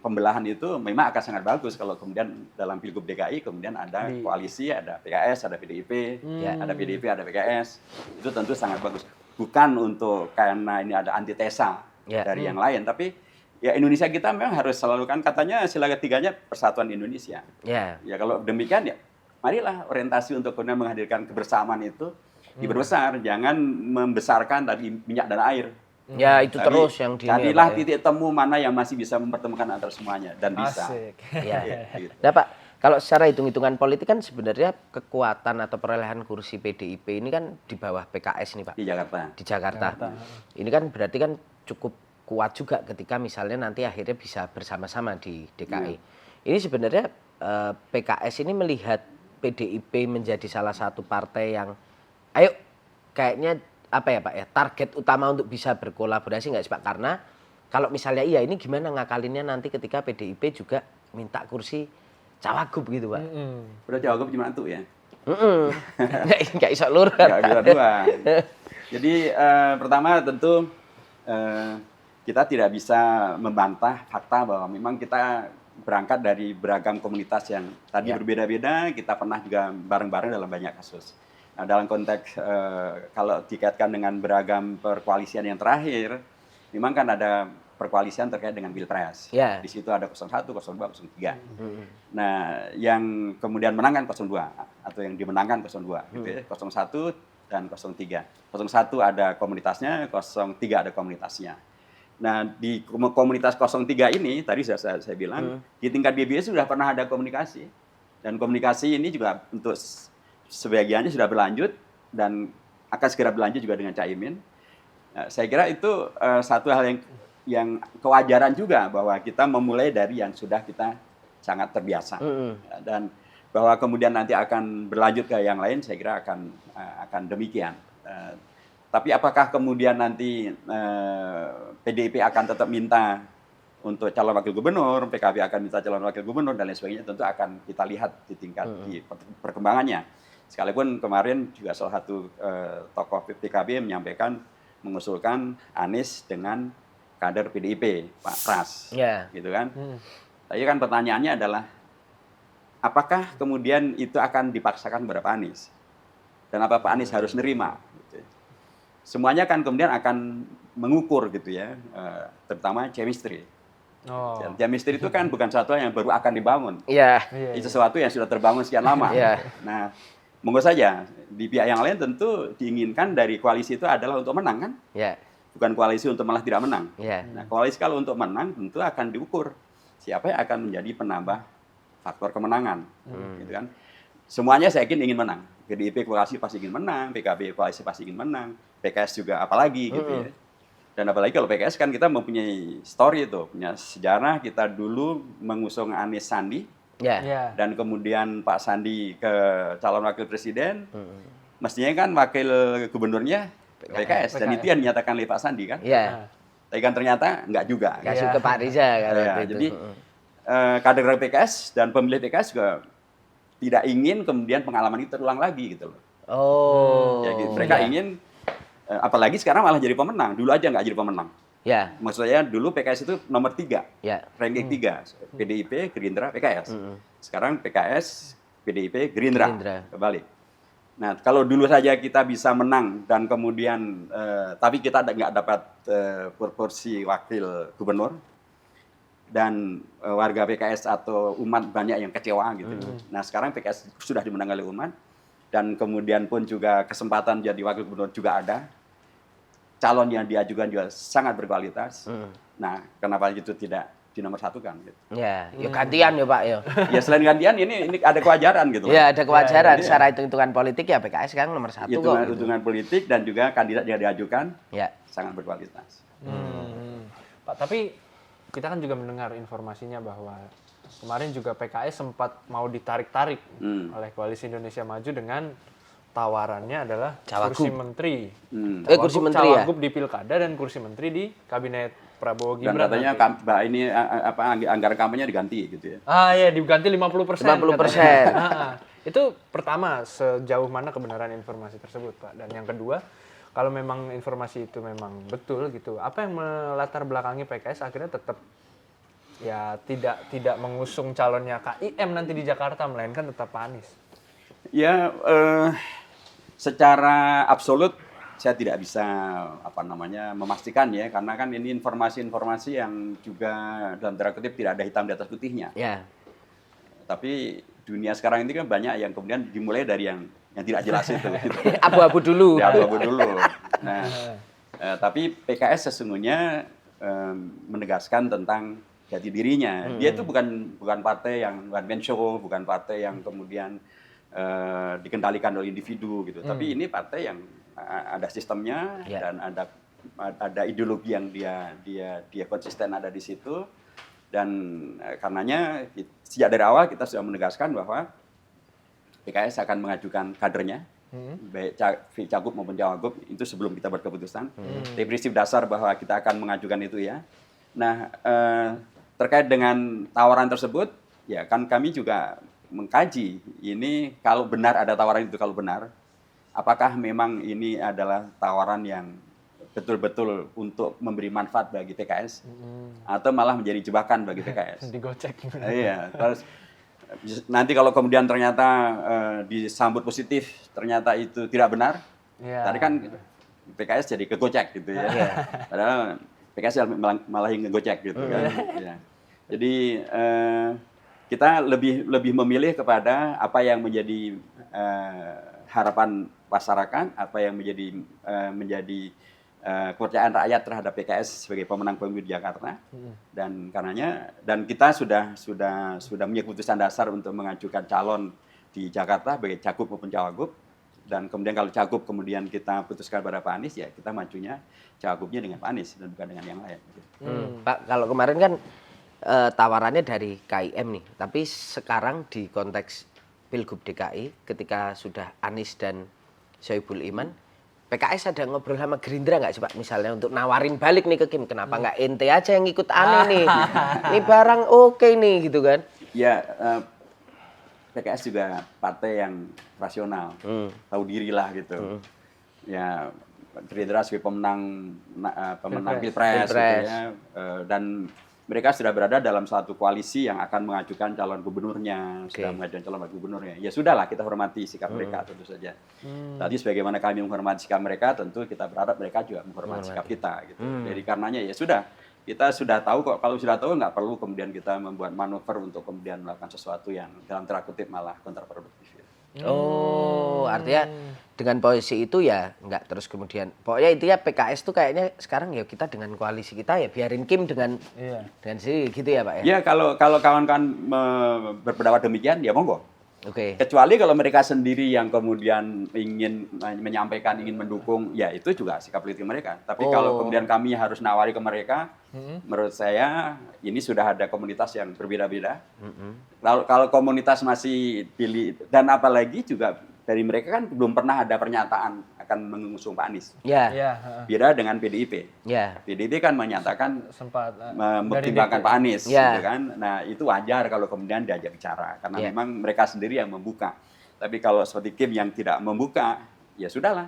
pembelahan itu memang akan sangat bagus kalau kemudian dalam Pilgub DKI kemudian ada koalisi, ada PKS, ada PDIP, ada PDIP, ada PKS. Itu tentu sangat bagus. Bukan untuk karena ini ada antitesa dari yang lain, tapi ya Indonesia kita memang harus selalu kan katanya sila ketiganya persatuan Indonesia. Ya kalau demikian ya marilah orientasi untuk kemudian menghadirkan kebersamaan itu diperbesar, jangan membesarkan tadi minyak dan air. Ya itu terus yang carilah titik temu mana yang masih bisa mempertemukan antara semuanya dan bisa. Ya. Nah Pak, kalau secara hitung-hitungan politik kan sebenarnya kekuatan atau perolehan kursi PDIP ini kan di bawah PKS nih Pak. Di Jakarta. Ini kan berarti kan cukup kuat juga ketika misalnya nanti akhirnya bisa bersama-sama di DKI. Ini sebenarnya PKS ini melihat PDIP menjadi salah satu partai yang ayo kayaknya apa ya Pak ya, target utama untuk bisa berkolaborasi nggak sih Pak? Karena kalau misalnya iya ini gimana ngakalinnya nanti ketika PDIP juga minta kursi cawagup gitu Pak. Udah cawagup cuma itu ya? Nggak iso lur. Nggak dua. Jadi pertama tentu kita tidak bisa membantah fakta bahwa memang kita berangkat dari beragam komunitas yang tadi berbeda-beda, kita pernah juga bareng-bareng dalam banyak kasus. Nah, dalam konteks kalau dikaitkan dengan beragam perkoalisian yang terakhir, memang kan ada perkoalisian terkait dengan Pilpres. Di situ ada 01, 02, 03. Nah, yang kemudian menangkan 02 atau yang dimenangkan 02, gitu ya, 01 dan 03. 01 ada komunitasnya, 03 ada komunitasnya. Nah, di komunitas 03 ini tadi saya bilang di tingkat DBS sudah pernah ada komunikasi. Dan komunikasi ini juga untuk sebagiannya sudah berlanjut dan akan segera berlanjut juga dengan Caimin. Nah, saya kira itu satu hal yang kewajaran juga bahwa kita memulai dari yang sudah kita sangat terbiasa. Dan bahwa kemudian nanti akan berlanjut ke yang lain, saya kira akan demikian. Tapi apakah kemudian nanti PDIP akan tetap minta untuk calon wakil gubernur, PKB akan minta calon wakil gubernur, dan lain sebagainya, tentu akan kita lihat di tingkat di perkembangannya. Sekalipun kemarin juga salah satu tokoh PKB menyampaikan mengusulkan Anies dengan kader PDIP, Pak Pras, gitu kan. Tapi kan pertanyaannya adalah, apakah kemudian itu akan dipaksakan kepada Pak Anies? Dan apa Pak Anies harus nerima? Gitu. Semuanya kan kemudian akan mengukur gitu ya, terutama chemistry. Chemistry itu kan bukan sesuatu yang baru akan dibangun. Itu sesuatu yang sudah terbangun sekian lama. Nah, monggo saja. Di pihak yang lain tentu diinginkan dari koalisi itu adalah untuk menang kan, Ya. bukan koalisi untuk malah tidak menang. Ya. Nah, koalisi kalau untuk menang tentu akan diukur siapa yang akan menjadi penambah faktor kemenangan, gitu kan. Semuanya saya yakin ingin menang. PDIP koalisi pasti ingin menang, PKB koalisi pasti ingin menang, PKS juga apalagi gitu ya. Dan apalagi kalau PKS kan kita mempunyai story itu, punya sejarah, kita dulu mengusung Anies Sandi, Ya. Ya. dan kemudian Pak Sandi ke calon wakil presiden, mestinya kan wakil gubernurnya PKS, dan itu yang dinyatakan oleh Pak Sandi kan. Ya. Tapi kan ternyata enggak juga. Kasih Ya. ke Pak Riza kan Ya, waktu itu. jadi kader PKS dan pemilih PKS juga tidak ingin kemudian pengalaman itu terulang lagi gitu loh. Oh. Ya, gitu. Mereka ingin, apalagi sekarang malah jadi pemenang. Dulu aja nggak jadi pemenang. Ya. Maksud saya dulu PKS itu nomor 3, Ya. ranking 3. PDIP, Gerindra, PKS. Sekarang PKS, PDIP, Gerindra. Kebalik. Nah, kalau dulu saja kita bisa menang dan kemudian, tapi kita nggak dapat proporsi wakil gubernur, dan warga PKS atau umat banyak yang kecewa gitu. Nah, sekarang PKS sudah dimenang oleh umat, dan kemudian pun juga kesempatan jadi wakil gubernur juga ada. Calon yang diajukan juga sangat berkualitas. Nah, kenapa itu tidak di nomor satu kan? Gitu. Ya. Yuk gantian ya Pak ya. Ya selain gantian ini ada kewajaran gitu. Ya ada kewajaran Ya, ya. secara hitung-hitungan politik ya PKS sekarang nomor 1 kok. Gitu. Hitungan politik dan juga kandidat yang diajukan Ya. sangat berkualitas. Pak, tapi kita kan juga mendengar informasinya bahwa kemarin juga PKS sempat mau ditarik-tarik oleh Koalisi Indonesia Maju dengan tawarannya adalah Cawagup. kursi menteri. Kursi menteri ya? Cawagup di Pilkada dan kursi menteri di Kabinet Prabowo Dan Gibran. katanya ini anggaran kampanye diganti gitu ya. Ah ya, diganti 50%. 50%. Itu pertama, sejauh mana kebenaran informasi tersebut, Pak? Dan yang kedua, kalau memang informasi itu memang betul gitu, apa yang melatar belakangi PKS akhirnya tetap ya tidak mengusung calonnya KIM nanti di Jakarta, melainkan tetap Pak Anies? Ya, secara absolut saya tidak bisa memastikan ya, karena kan ini informasi-informasi yang juga dalam tanda kutip tidak ada hitam di atas putihnya. Ya. Tapi dunia sekarang ini kan banyak yang kemudian dimulai dari yang tidak jelas itu. Abu-abu dulu. Ya, abu-abu dulu. Nah, tapi PKS sesungguhnya menegaskan tentang jati dirinya. Dia itu bukan partai yang one man show, bukan partai yang kemudian dikendalikan oleh individu gitu. Tapi ini partai yang ada sistemnya dan ada ideologi yang dia konsisten ada di situ. Dan karenanya sejak dari awal kita sudah menegaskan bahwa PKS akan mengajukan kadernya, baik cagup maupun cawagup, itu sebelum kita buat keputusan. Tapi prinsip dasar bahwa kita akan mengajukan itu ya. Nah, terkait dengan tawaran tersebut, ya kan kami juga mengkaji ini kalau benar ada tawaran itu, kalau benar, apakah memang ini adalah tawaran yang betul-betul untuk memberi manfaat bagi PKS atau malah menjadi jebakan bagi PKS. Digocek. Iya, terus nanti kalau kemudian ternyata disambut positif, ternyata itu tidak benar, tadi kan PKS jadi kegocek gitu ya. Padahal PKS malah yang ngegocek gitu kan. Ya. Jadi kita lebih memilih kepada apa yang menjadi harapan masyarakat, apa yang menjadi kepercayaan rakyat terhadap PKS sebagai pemenang pemilu di Jakarta. Dan karenanya kita sudah punya keputusan dasar untuk mengajukan calon di Jakarta baik cagup maupun cawagup. Dan kemudian kalau cagup kemudian kita putuskan pada Pak Anies, ya kita majunya cawagupnya dengan Pak Anies dan bukan dengan yang lain. Pak, kalau kemarin kan tawarannya dari KIM nih, tapi sekarang di konteks Pilgub DKI ketika sudah Anies dan Sohibul Iman, PKS ada ngobrol sama Gerindra nggak sih Pak? Misalnya untuk nawarin balik nih ke Kim, kenapa nggak ente aja yang ikut aneh nih? Ini barang oke nih gitu kan? Ya, PKS juga partai yang rasional, tahu diri lah gitu. Ya, Gerindra sebagai pemenang Pilpres gitu ya, dan mereka sudah berada dalam satu koalisi yang akan mengajukan calon gubernurnya, sudah mengajukan calon wakil gubernurnya. Ya sudahlah, kita hormati sikap mereka tentu saja. Tadi sebagaimana kami menghormati sikap mereka, tentu kita berharap mereka juga menghormati sikap kita. Gitu. Jadi karenanya ya sudah, kita sudah tahu kok. Kalau sudah tahu nggak perlu kemudian kita membuat manuver untuk kemudian melakukan sesuatu yang dalam tanda kutip malah kontraproduktif. Ya. Artinya dengan posisi itu ya nggak terus kemudian. Pokoknya intinya PKS tuh kayaknya sekarang ya kita dengan koalisi kita ya biarin Kim dengan si gitu ya Pak ya. Ya kalau kawan-kawan berpendapat demikian ya monggo. Oke. Kecuali kalau mereka sendiri yang kemudian ingin menyampaikan, ingin mendukung, ya itu juga sikap politik mereka. Tapi kalau kemudian kami harus nawari ke mereka, menurut saya ini sudah ada komunitas yang berbeda-beda. Kalau komunitas masih pilih, dan apalagi juga dari mereka kan belum pernah ada pernyataan akan mengusung Pak Anies. Ya. Beda dengan PDIP. Ya. PDIP kan menyatakan sempat mempertimbangkan Pak Anies, Ya. gitu kan. Nah itu wajar kalau kemudian diajak bicara, karena memang mereka sendiri yang membuka. Tapi kalau seperti Kim yang tidak membuka, ya sudahlah.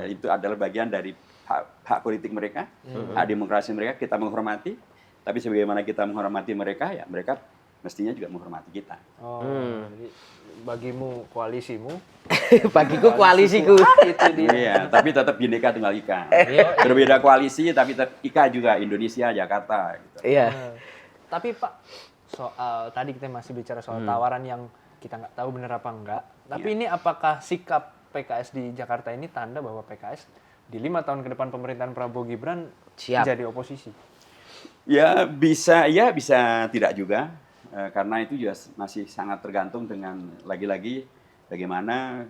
Itu adalah bagian dari hak politik mereka, hak demokrasi mereka. Kita menghormati. Tapi sebagaimana kita menghormati mereka, ya mereka mestinya juga menghormati kita. Jadi bagimu koalisimu, Bagiku koalisiku. itu dia. Iya, tapi tetap Bhinneka Tunggal Ika. Berbeda koalisi, tapi tetap Ika juga Indonesia, Jakarta. Gitu. Iya. Tapi Pak, soal tadi kita masih bicara soal tawaran yang kita nggak tahu benar apa enggak. Tapi ini apakah sikap PKS di Jakarta ini tanda bahwa PKS di 5 tahun ke depan pemerintahan Prabowo Gibran Siap. jadi oposisi? Ya bisa tidak juga. Karena itu juga masih sangat tergantung dengan lagi-lagi bagaimana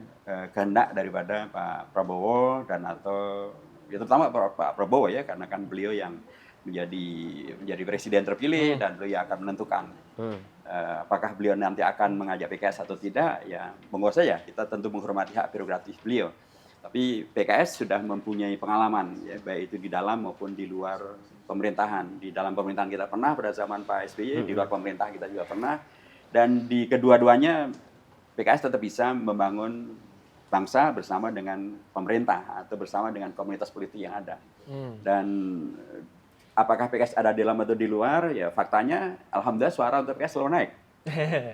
kehendak daripada Pak Prabowo dan atau ya terutama Pak Prabowo ya, karena kan beliau yang menjadi presiden terpilih dan beliau akan menentukan apakah beliau nanti akan mengajak PKS atau tidak. Ya monggo saja, kita tentu menghormati hak prerogatif beliau. Tapi PKS sudah mempunyai pengalaman ya, baik itu di dalam maupun di luar pemerintahan. Di dalam pemerintahan kita pernah pada zaman Pak SBY, di luar pemerintahan kita juga pernah. Dan di kedua-duanya PKS tetap bisa membangun bangsa bersama dengan pemerintah atau bersama dengan komunitas politik yang ada. Dan apakah PKS ada di dalam atau di luar? Ya faktanya alhamdulillah suara untuk PKS selalu naik.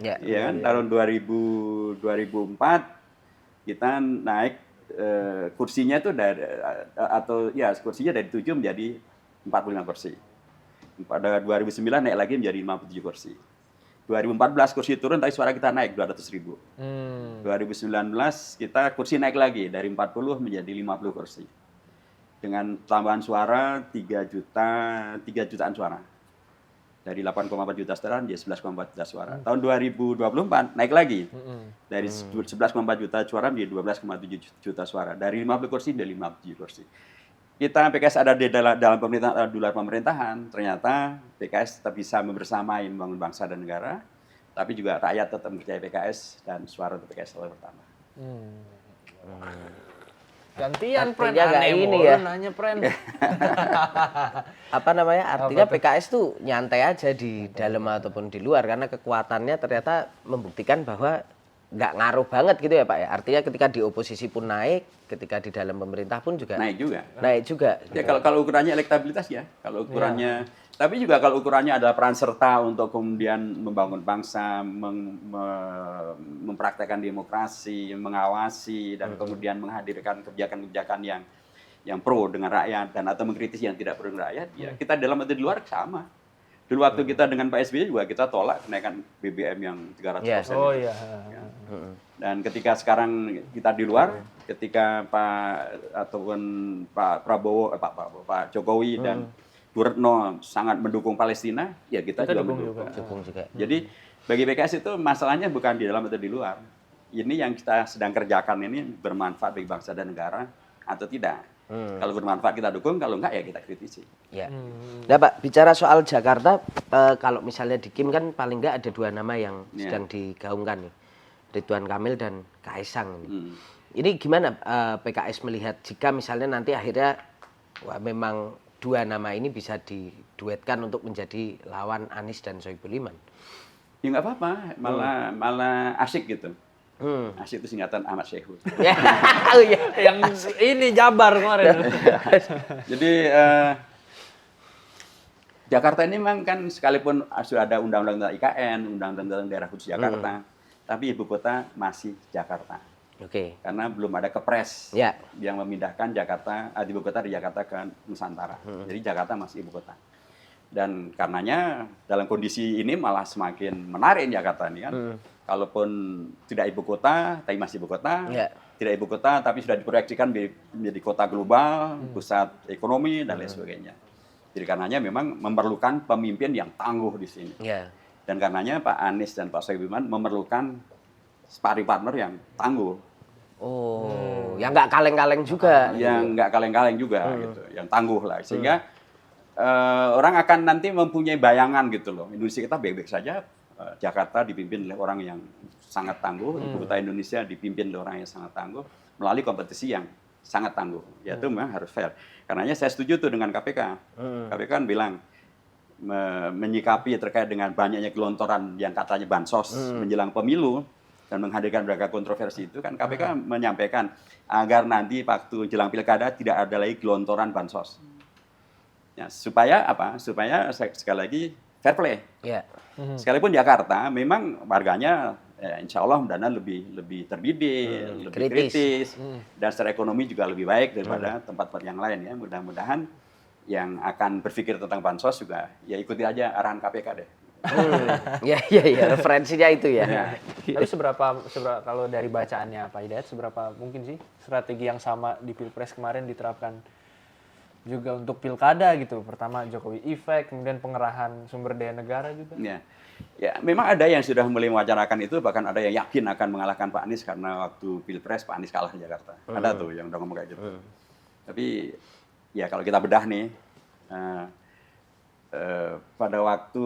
Ya kan, tahun 2004 kita naik kursinya itu kursinya dari 7 menjadi 45 kursi. Pada 2009 naik lagi menjadi 57 kursi. 2014 kursi turun tapi suara kita naik 200.000. 2019 kita kursi naik lagi dari 40 menjadi 50 kursi. Dengan tambahan suara 3 jutaan suara. Dari 8,4 juta suara menjadi 11,4 juta suara. Tahun 2024 naik lagi. Dari 11,4 juta suara menjadi 12,7 juta suara. Dari 50 kursi menjadi 57 kursi. Kita PKS ada di dalam pemerintahan, di luar pemerintahan, ternyata PKS tetap bisa membersamai membangun bangsa dan negara, tapi juga rakyat tetap percaya PKS dan suara untuk PKS selalu bertambah. Gantian friend, Artinya nggak aneh ini mulu ya. nanya friend. Apa namanya? Artinya PKS tuh nyantai aja di dalam ataupun di luar karena kekuatannya ternyata membuktikan bahwa nggak ngaruh banget gitu ya Pak ya. Artinya ketika di oposisi pun naik, ketika di dalam pemerintah pun juga Naik juga. Naik juga. Ya kalau ukurannya elektabilitas ya, kalau ukurannya tapi juga kalau ukurannya adalah peran serta untuk kemudian membangun bangsa, mempraktekkan demokrasi, mengawasi dan kemudian menghadirkan kebijakan-kebijakan yang pro dengan rakyat dan atau mengkritisi yang tidak pro dengan rakyat, ya kita dalam atau di luar sama. Dulu waktu kita dengan Pak SBY juga kita tolak kenaikan BBM yang 300%. Oh iya. Dan ketika sekarang kita di luar, ketika Pak Jokowi dan Bu Retno sangat mendukung Palestina, ya kita juga mendukung. Jadi bagi PKS itu masalahnya bukan di dalam atau di luar. Ini yang kita sedang kerjakan ini bermanfaat bagi bangsa dan negara atau tidak. Kalau bermanfaat kita dukung, kalau enggak ya kita kritisi. Ya. Nah Pak, bicara soal Jakarta, kalau misalnya di Kim kan paling enggak ada 2 nama yang sedang digaungkan nih. Ridwan Kamil dan Kaisang. Ini gimana PKS melihat jika misalnya nanti akhirnya memang 2 nama ini bisa diduetkan untuk menjadi lawan Anies dan Sohibul Iman? Ya nggak apa-apa, malah asik gitu. Asik itu singkatan Ahmad Syaikhul. Yang ini Jabar kemarin. Jadi Jakarta ini memang kan sekalipun sudah ada undang-undang tentang IKN, undang-undang tentang daerah khusus Jakarta, tapi ibu kota masih Jakarta. Karena belum ada kepres yang memindahkan ibu kota dari Jakarta ke Nusantara. Jadi Jakarta masih ibu kota. Dan karenanya dalam kondisi ini malah semakin menarik Jakarta ini kan. Kalaupun tidak ibu kota, tapi masih ibu kota. Tidak ibu kota, tapi sudah diproyeksikan menjadi kota global, pusat ekonomi, dan lain sebagainya. Jadi karenanya memang memerlukan pemimpin yang tangguh di sini. Dan karenanya Pak Anies dan Pak Sohibul Iman memerlukan sparring partner yang tangguh. Yang nggak kaleng-kaleng juga. Yang nggak kaleng-kaleng juga, gitu. Yang tangguh lah. Sehingga orang akan nanti mempunyai bayangan gitu loh. Indonesia kita baik-baik saja. Jakarta dipimpin oleh orang yang sangat tangguh, ibu kota Indonesia dipimpin oleh orang yang sangat tangguh, melalui kompetisi yang sangat tangguh. Yaitu memang harus fair. Karenanya saya setuju tuh dengan KPK. KPK kan bilang menyikapi terkait dengan banyaknya gelontoran yang katanya bansos menjelang pemilu dan menghadirkan berbagai kontroversi itu kan KPK menyampaikan agar nanti waktu jelang pilkada tidak ada lagi gelontoran bansos. Ya, supaya apa? Supaya sekali lagi fair play. Sekalipun Jakarta memang warganya insya Allah mudah-mudahan lebih terdidik, lebih kritis, dan secara ekonomi juga lebih baik daripada tempat-tempat yang lain ya. Mudah-mudahan yang akan berpikir tentang bansos juga ya ikuti aja arahan KPK deh. Referensinya itu ya. Tapi seberapa kalau dari bacaannya Pak Hidayat, seberapa mungkin sih strategi yang sama di Pilpres kemarin diterapkan juga untuk pilkada gitu? Pertama Jokowi effect, kemudian pengerahan sumber daya negara juga. Ya, memang ada yang sudah mulai mewacanakan itu, bahkan ada yang yakin akan mengalahkan Pak Anies karena waktu Pilpres Pak Anies kalah di Jakarta. Ada tuh yang udah ngomong kayak gitu. Tapi ya kalau kita bedah nih, pada waktu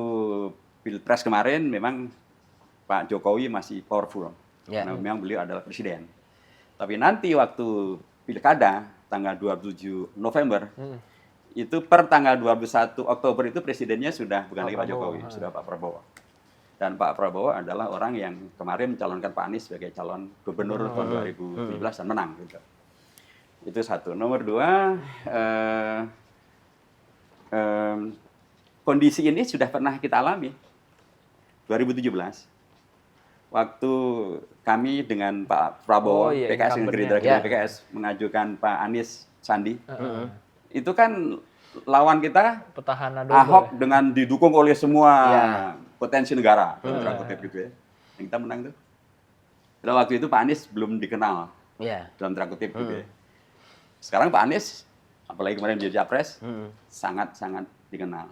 Pilpres kemarin memang Pak Jokowi masih powerful, karena memang beliau adalah presiden. Tapi nanti waktu pilkada tanggal 27 November, itu per tanggal 21 Oktober itu presidennya sudah bukan lagi Pak Jokowi, sudah Pak Prabowo. Dan Pak Prabowo adalah orang yang kemarin mencalonkan Pak Anies sebagai calon gubernur tahun 2017 dan menang. Gitu. Itu satu. Nomor dua, kondisi ini sudah pernah kita alami. 2017, waktu kami dengan Pak Prabowo, PKS dan Gerindra PKS mengajukan Pak Anies Sandi, itu kan lawan kita petahana Ahok dengan didukung oleh semua potensi negara, dalam kutip gitu ya. Yang kita menang tuh. Pada waktu itu Pak Anies belum dikenal, dalam tanda kutip gitu ya. Sekarang Pak Anies, apalagi kemarin menjadi capres, sangat-sangat dikenal.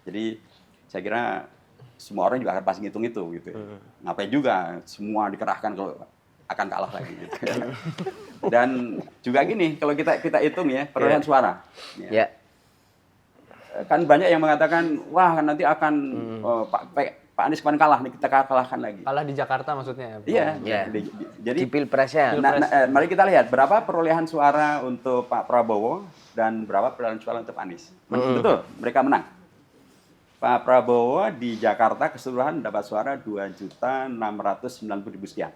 Jadi saya kira semua orang juga akan pasti ngitung itu gitu. Ngapain juga semua dikerahkan kalau akan kalah lagi gitu. Dan juga gini, kalau kita hitung ya perolehan suara. Kan banyak yang mengatakan wah nanti akan Pak Anies kemarin kalah nih, kita kalahkan lagi. Kalah di Jakarta maksudnya ya? Iya. Jadi di Pilpresnya. Mari kita lihat berapa perolehan suara untuk Pak Prabowo dan berapa perolehan suara untuk Pak Anies. Betul, mereka menang. Pak Prabowo di Jakarta keseluruhan dapat suara 2.690.000 sekian.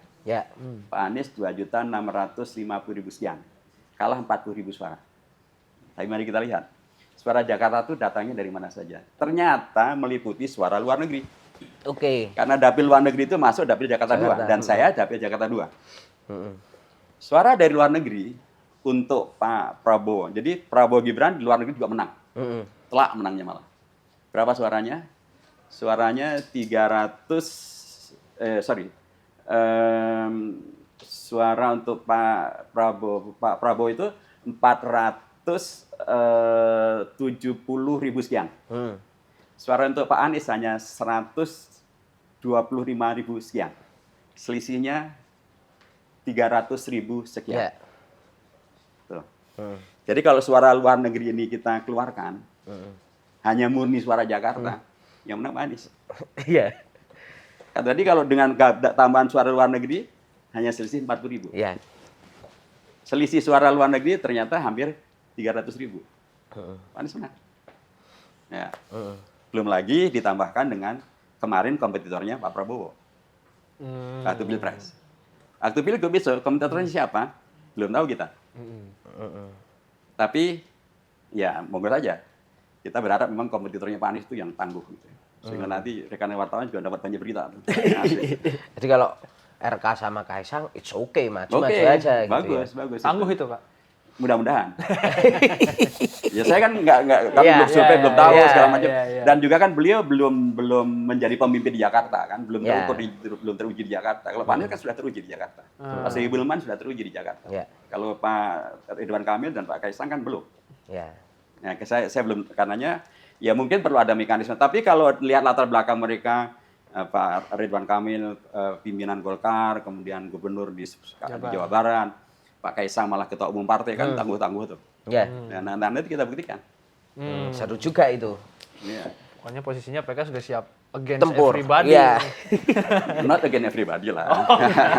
Pak Anies 2.650.000 sekian. Kalah 40.000 suara. Tapi mari kita lihat. Suara Jakarta itu datangnya dari mana saja. Ternyata meliputi suara luar negeri. Karena dapil luar negeri itu masuk dapil Jakarta 2. Dan saya dapil Jakarta 2. Suara dari luar negeri untuk Pak Prabowo. Jadi Prabowo Gibran di luar negeri juga menang. Telak menangnya malah. Berapa suaranya? Suaranya suara untuk Pak Prabowo itu 470.000 sekian. Suara untuk Pak Anies hanya 125.000 sekian. Selisihnya 300.000 sekian. Tuh. Jadi kalau suara luar negeri ini kita keluarkan, hanya murni suara Jakarta, yang menang Pak Anies. Tadi kalau dengan tambahan suara luar negeri, hanya selisih 40.000. Selisih suara luar negeri ternyata hampir 300.000. Pak Anies menang. Belum lagi ditambahkan dengan kemarin kompetitornya Pak Prabowo. Waktu Pilpres. Waktu Pilgub besok kompetitornya siapa? Belum tahu kita. Tapi ya monggo saja. Kita berharap memang kompetitornya Pak Anies itu yang tangguh gitu. Sehingga nanti rekan wartawan juga dapat banyak berita. Jadi kalau RK sama Kaisang, it's okay, maju aja. Bagus, gitu bagus. Tangguh itu Pak? Mudah-mudahan. Ya saya kan kami Iya, belum survei, iya, belum tahu iya, segala macam. iya. Dan juga kan beliau belum menjadi pemimpin di Jakarta kan, belum Iya. belum teruji di Jakarta. Kalau Pak Anies kan sudah teruji di Jakarta. Pak Sohibul Iman sudah teruji di Jakarta. Iya. Kalau Pak Ridwan Kamil dan Pak Kaisang kan belum. Ya. Nah, saya belum, karenanya ya mungkin perlu ada mekanisme. Tapi kalau lihat latar belakang mereka, Pak Ridwan Kamil pimpinan Golkar, kemudian gubernur di Jawa Barat, Pak Kaisang malah ketua umum partai kan tangguh-tangguh tuh. Ya. Nah, nanti kita buktikan. Seru juga itu. Iya. Pokoknya posisinya PK sudah siap against Tempur. everybody. Iya. Not against everybody lah.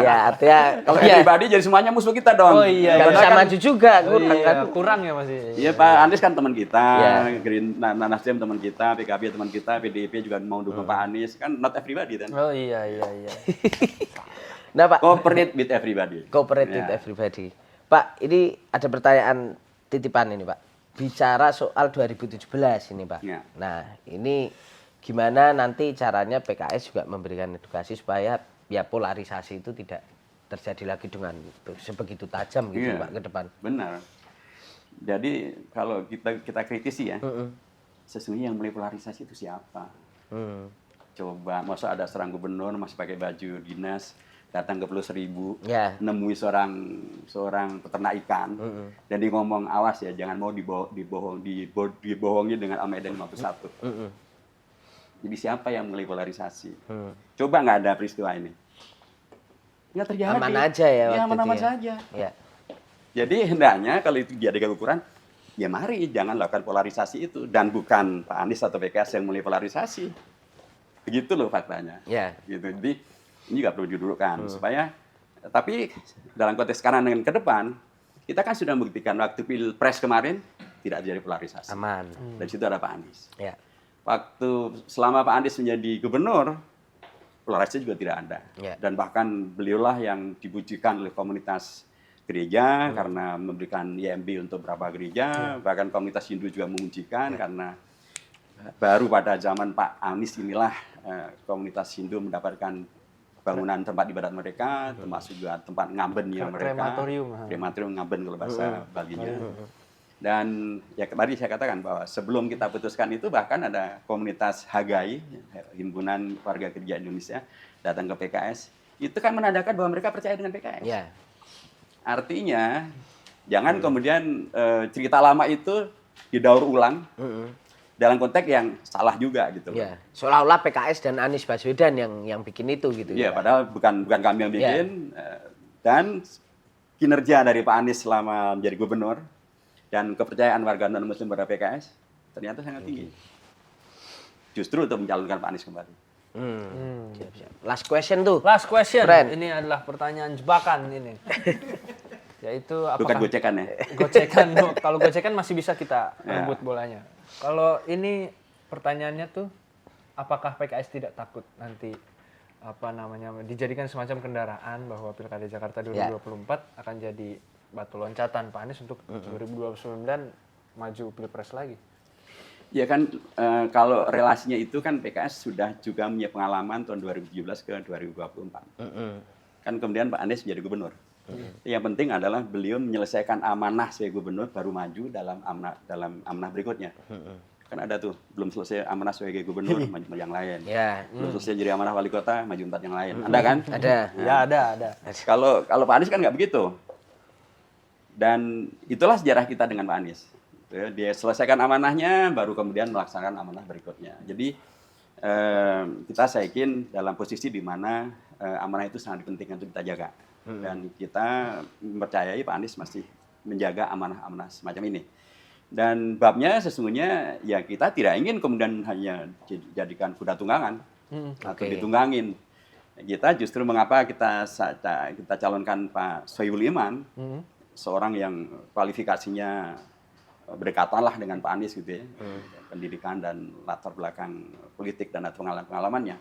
Ya, artinya Kalau ya, everybody jadi semuanya musuh kita dong. Oh iya, nggak iya. bisa Karena kan- maju juga, Oh, kurang iya, kan. kurang ya masih. Iya Pak Anies kan teman kita, Iya. Nasdem teman kita, PKB teman kita, PDIP juga mau dukung Pak Anies, kan not everybody kan. Oh iya. Nah, Pak, Cooperate with everybody. cooperate with Ya. everybody. Pak, ini ada pertanyaan titipan ini, Pak. Bicara soal 2017 ini, Pak. Ya. Nah, ini gimana nanti caranya PKS juga memberikan edukasi supaya ya polarisasi itu tidak terjadi lagi dengan sebegitu tajam gitu, Iya. Pak, ke depan. Benar. Jadi kalau kita kritisi ya, sesungguhnya yang mulai polarisasi itu siapa? Hmm. Coba, masa ada seorang gubernur masih pakai baju dinas, datang ke Pulau Seribu, Ya. nemui seorang peternak ikan, dan dia ngomong, awas ya, jangan mau dibohongi dengan Al-Maidah 51. Jadi siapa yang mulai polarisasi? Coba nggak ada peristiwa ini. Nggak terjadi. Aman aja ya waktu aman-aman itu ya. saja. Ya. Jadi hendaknya kalau itu dijadikan ukuran, ya mari jangan lakukan polarisasi itu. Dan bukan Pak Anies atau PKS yang mulai polarisasi. Begitu loh faktanya. Ya. Gitu. Jadi ini juga perlu didudukkan supaya, tapi dalam konteks sekarang dengan ke depan, kita kan sudah membuktikan waktu Pilpres kemarin tidak terjadi polarisasi. Aman. Dari situ ada Pak Anies. Ya. Waktu selama Pak Anies menjadi gubernur, polarisasi juga tidak ada. Ya. Dan bahkan beliaulah yang dibujukan oleh komunitas gereja karena memberikan IMB untuk beberapa gereja, bahkan komunitas Hindu juga mengujikan karena baru pada zaman Pak Anies inilah komunitas Hindu mendapatkan bangunan tempat ibadat mereka, termasuk juga tempat ngambennya mereka. Krematorium ngamben kalau bahasa Balinya. Dan ya tadi saya katakan bahwa sebelum kita putuskan itu bahkan ada komunitas Hagai, Himpunan Warga Kerja Indonesia, datang ke PKS. Itu kan menandakan bahwa mereka percaya dengan PKS. Ya. Artinya jangan kemudian cerita lama itu didaur ulang dalam konteks yang salah juga gitu loh. Ya. Seolah-olah PKS dan Anies Baswedan yang bikin itu gitu. Iya, ya. padahal bukan kami yang bikin. Dan kinerja dari Pak Anies selama menjadi gubernur dan kepercayaan warga non-muslim pada PKS ternyata sangat tinggi. Justru untuk mencalonkan Pak Anies kembali. Siap-siap. Last question tuh. Last question. Friend. Ini adalah pertanyaan jebakan ini. Yaitu Bukan apakah gocekan ya. gocekan? Kalau gocekan masih bisa kita Ya. rebut bolanya. Kalau ini pertanyaannya tuh, apakah PKS tidak takut nanti dijadikan semacam kendaraan bahwa Pilkada Jakarta 2024 akan jadi batu loncatan Pak Anies untuk 2029 maju Pilpres lagi? Ya kan kalau relasinya itu kan PKS sudah juga punya pengalaman tahun 2017 ke 2024. Kan kemudian Pak Anies menjadi gubernur. Yang penting adalah beliau menyelesaikan amanah sebagai gubernur baru maju dalam amanah berikutnya. Kan ada tuh belum selesai amanah sebagai gubernur maju yang lain. Ya. Belum selesai jadi amanah wali kota maju tempat yang lain. Ada kan? Ada. Ya ada. Kalau Pak Anies kan nggak begitu. Dan itulah sejarah kita dengan Pak Anies. Dia selesaikan amanahnya, baru kemudian melaksanakan amanah berikutnya. Jadi kita saya yakin dalam posisi di mana amanah itu sangat penting untuk kita jaga. Dan kita mempercayai Pak Anies masih menjaga amanah-amanah semacam ini. Dan babnya sesungguhnya ya kita tidak ingin kemudian hanya dijadikan kuda tunggangan atau ditunggangin. Kita justru mengapa kita calonkan Pak Sohibul Iman, seorang yang kualifikasinya berdekatan lah dengan Pak Anies gitu ya, pendidikan dan latar belakang politik dan pengalaman-pengalamannya,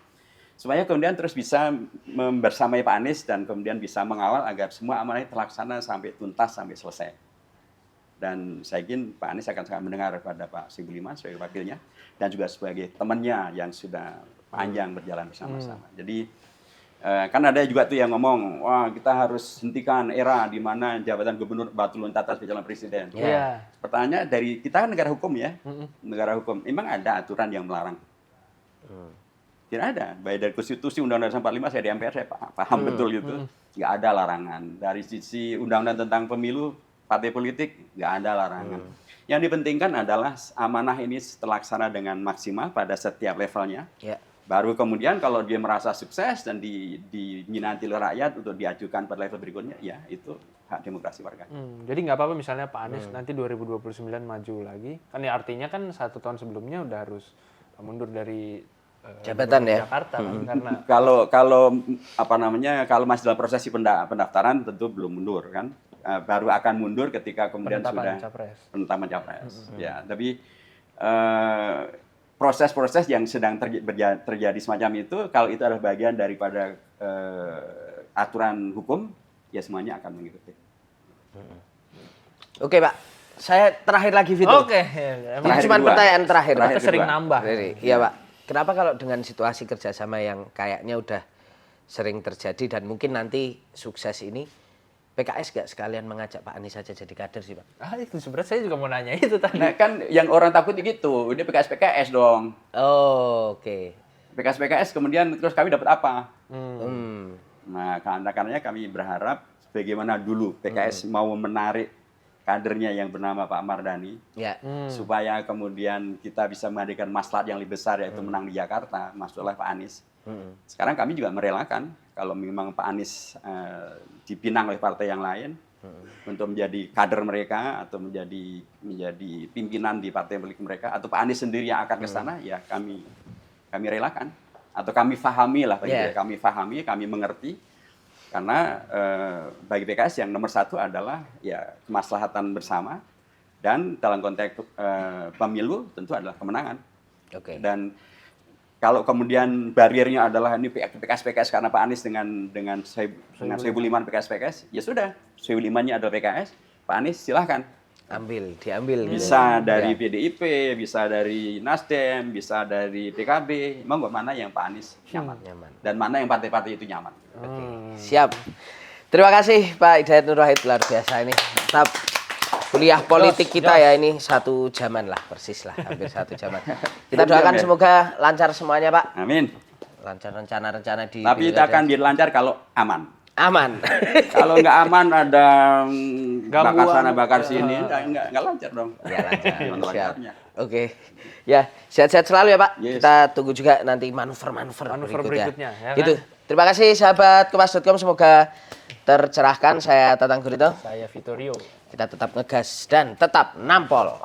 supaya kemudian terus bisa membersamai Pak Anies dan kemudian bisa mengawal agar semua amanah terlaksana sampai tuntas, sampai selesai. Dan saya yakin Pak Anies akan sangat mendengar pada Pak Sohibul Iman sebagai wakilnya dan juga sebagai temannya yang sudah panjang berjalan bersama-sama. Jadi Kan ada juga tuh yang ngomong, wah kita harus hentikan era di mana jabatan gubernur batu loncatan sebagai calon presiden. Iya. Pertanyaan dari kita kan negara hukum ya, negara hukum. Emang ada aturan yang melarang? Tidak ada. Baik dari konstitusi Undang-Undang 45 saya di MPR saya paham betul gitu. Nggak ada larangan. Dari sisi Undang-Undang tentang pemilu, partai politik nggak ada larangan. Yang dipentingkan adalah amanah ini terlaksana dengan maksimal pada setiap levelnya. Ya. Baru kemudian kalau dia merasa sukses dan diminati oleh rakyat untuk diajukan pada level berikutnya, ya itu hak demokrasi warga. Jadi nggak apa-apa misalnya Pak Anies nanti 2029 maju lagi. Kan ya artinya kan 1 tahun sebelumnya udah harus mundur dari Jabatan ya. Jakarta kan, karena Kalau masih dalam prosesi pendaftaran tentu belum mundur kan. Baru akan mundur ketika kemudian penetapan sudah capres. penetapan capres. Ya, tapi proses-proses yang sedang terjadi semacam itu, kalau itu adalah bagian daripada aturan hukum, ya semuanya akan mengikuti. Oke, Pak. Saya terakhir lagi, Vito. Oke. Ini Terakhir cuma kedua. pertanyaan terakhir. Pak. Kita sering nambah. Iya, Pak. Kenapa kalau dengan situasi kerjasama yang kayaknya udah sering terjadi dan mungkin nanti sukses ini, PKS gak sekalian mengajak Pak Anies saja jadi kader sih, Pak? Itu sebenarnya saya juga mau nanya itu tadi. Nah kan yang orang takut gitu, ini PKS dong. Oh, oke. PKS kemudian terus kami dapat apa? Hmm. Nah karena kami berharap bagaimana dulu PKS mau menarik kadernya yang bernama Pak Mardhani, Ya. supaya kemudian kita bisa menghadirkan maslahat yang lebih besar yaitu menang di Jakarta, masuk oleh Pak Anies. Sekarang kami juga merelakan kalau memang Pak Anies dipinang oleh partai yang lain untuk menjadi kader mereka atau menjadi pimpinan di partai politik mereka, atau Pak Anies sendiri yang akan ke sana, ya kami relakan atau kami pahami lah, kami pahami, kami mengerti, karena bagi PKS yang nomor satu adalah ya kemaslahatan bersama, dan dalam konteks pemilu tentu adalah kemenangan. Oke. Dan kalau kemudian bariernya adalah ini PKS karena Pak Anies dengan 1.500 PKS, ya sudah, 1.500-nya adalah PKS, Pak Anies silahkan. Diambil. Bisa dari PDIP, bisa dari Nasdem, bisa dari PKB, mau mana yang Pak Anies nyaman. Dan mana yang partai-partai itu nyaman. Oke. Siap. Terima kasih Pak Hidayat Nur Wahid, luar biasa ini. Tetap kuliah politik kita ya ini 1 jaman lah, persis lah, hampir 1 jaman. Kita doakan semoga lancar semuanya, Pak. Amin. Lancar rencana-rencana di. Tapi itu akan dilancar kalau aman. Aman. Kalau nggak aman ada bakar Gangguan. sana bakar sini, nggak lancar dong. Ya lancar. Gimana Siap. lancarnya? Oke. Ya, sehat-sehat selalu ya, Pak. Yes. Kita tunggu juga nanti manuver berikutnya, ya kan? Gitu. Terima kasih sahabat Kompas.com, semoga tercerahkan. Saya Tatang Gurito. Saya Vitorio. Kita tetap ngegas dan tetap nampol.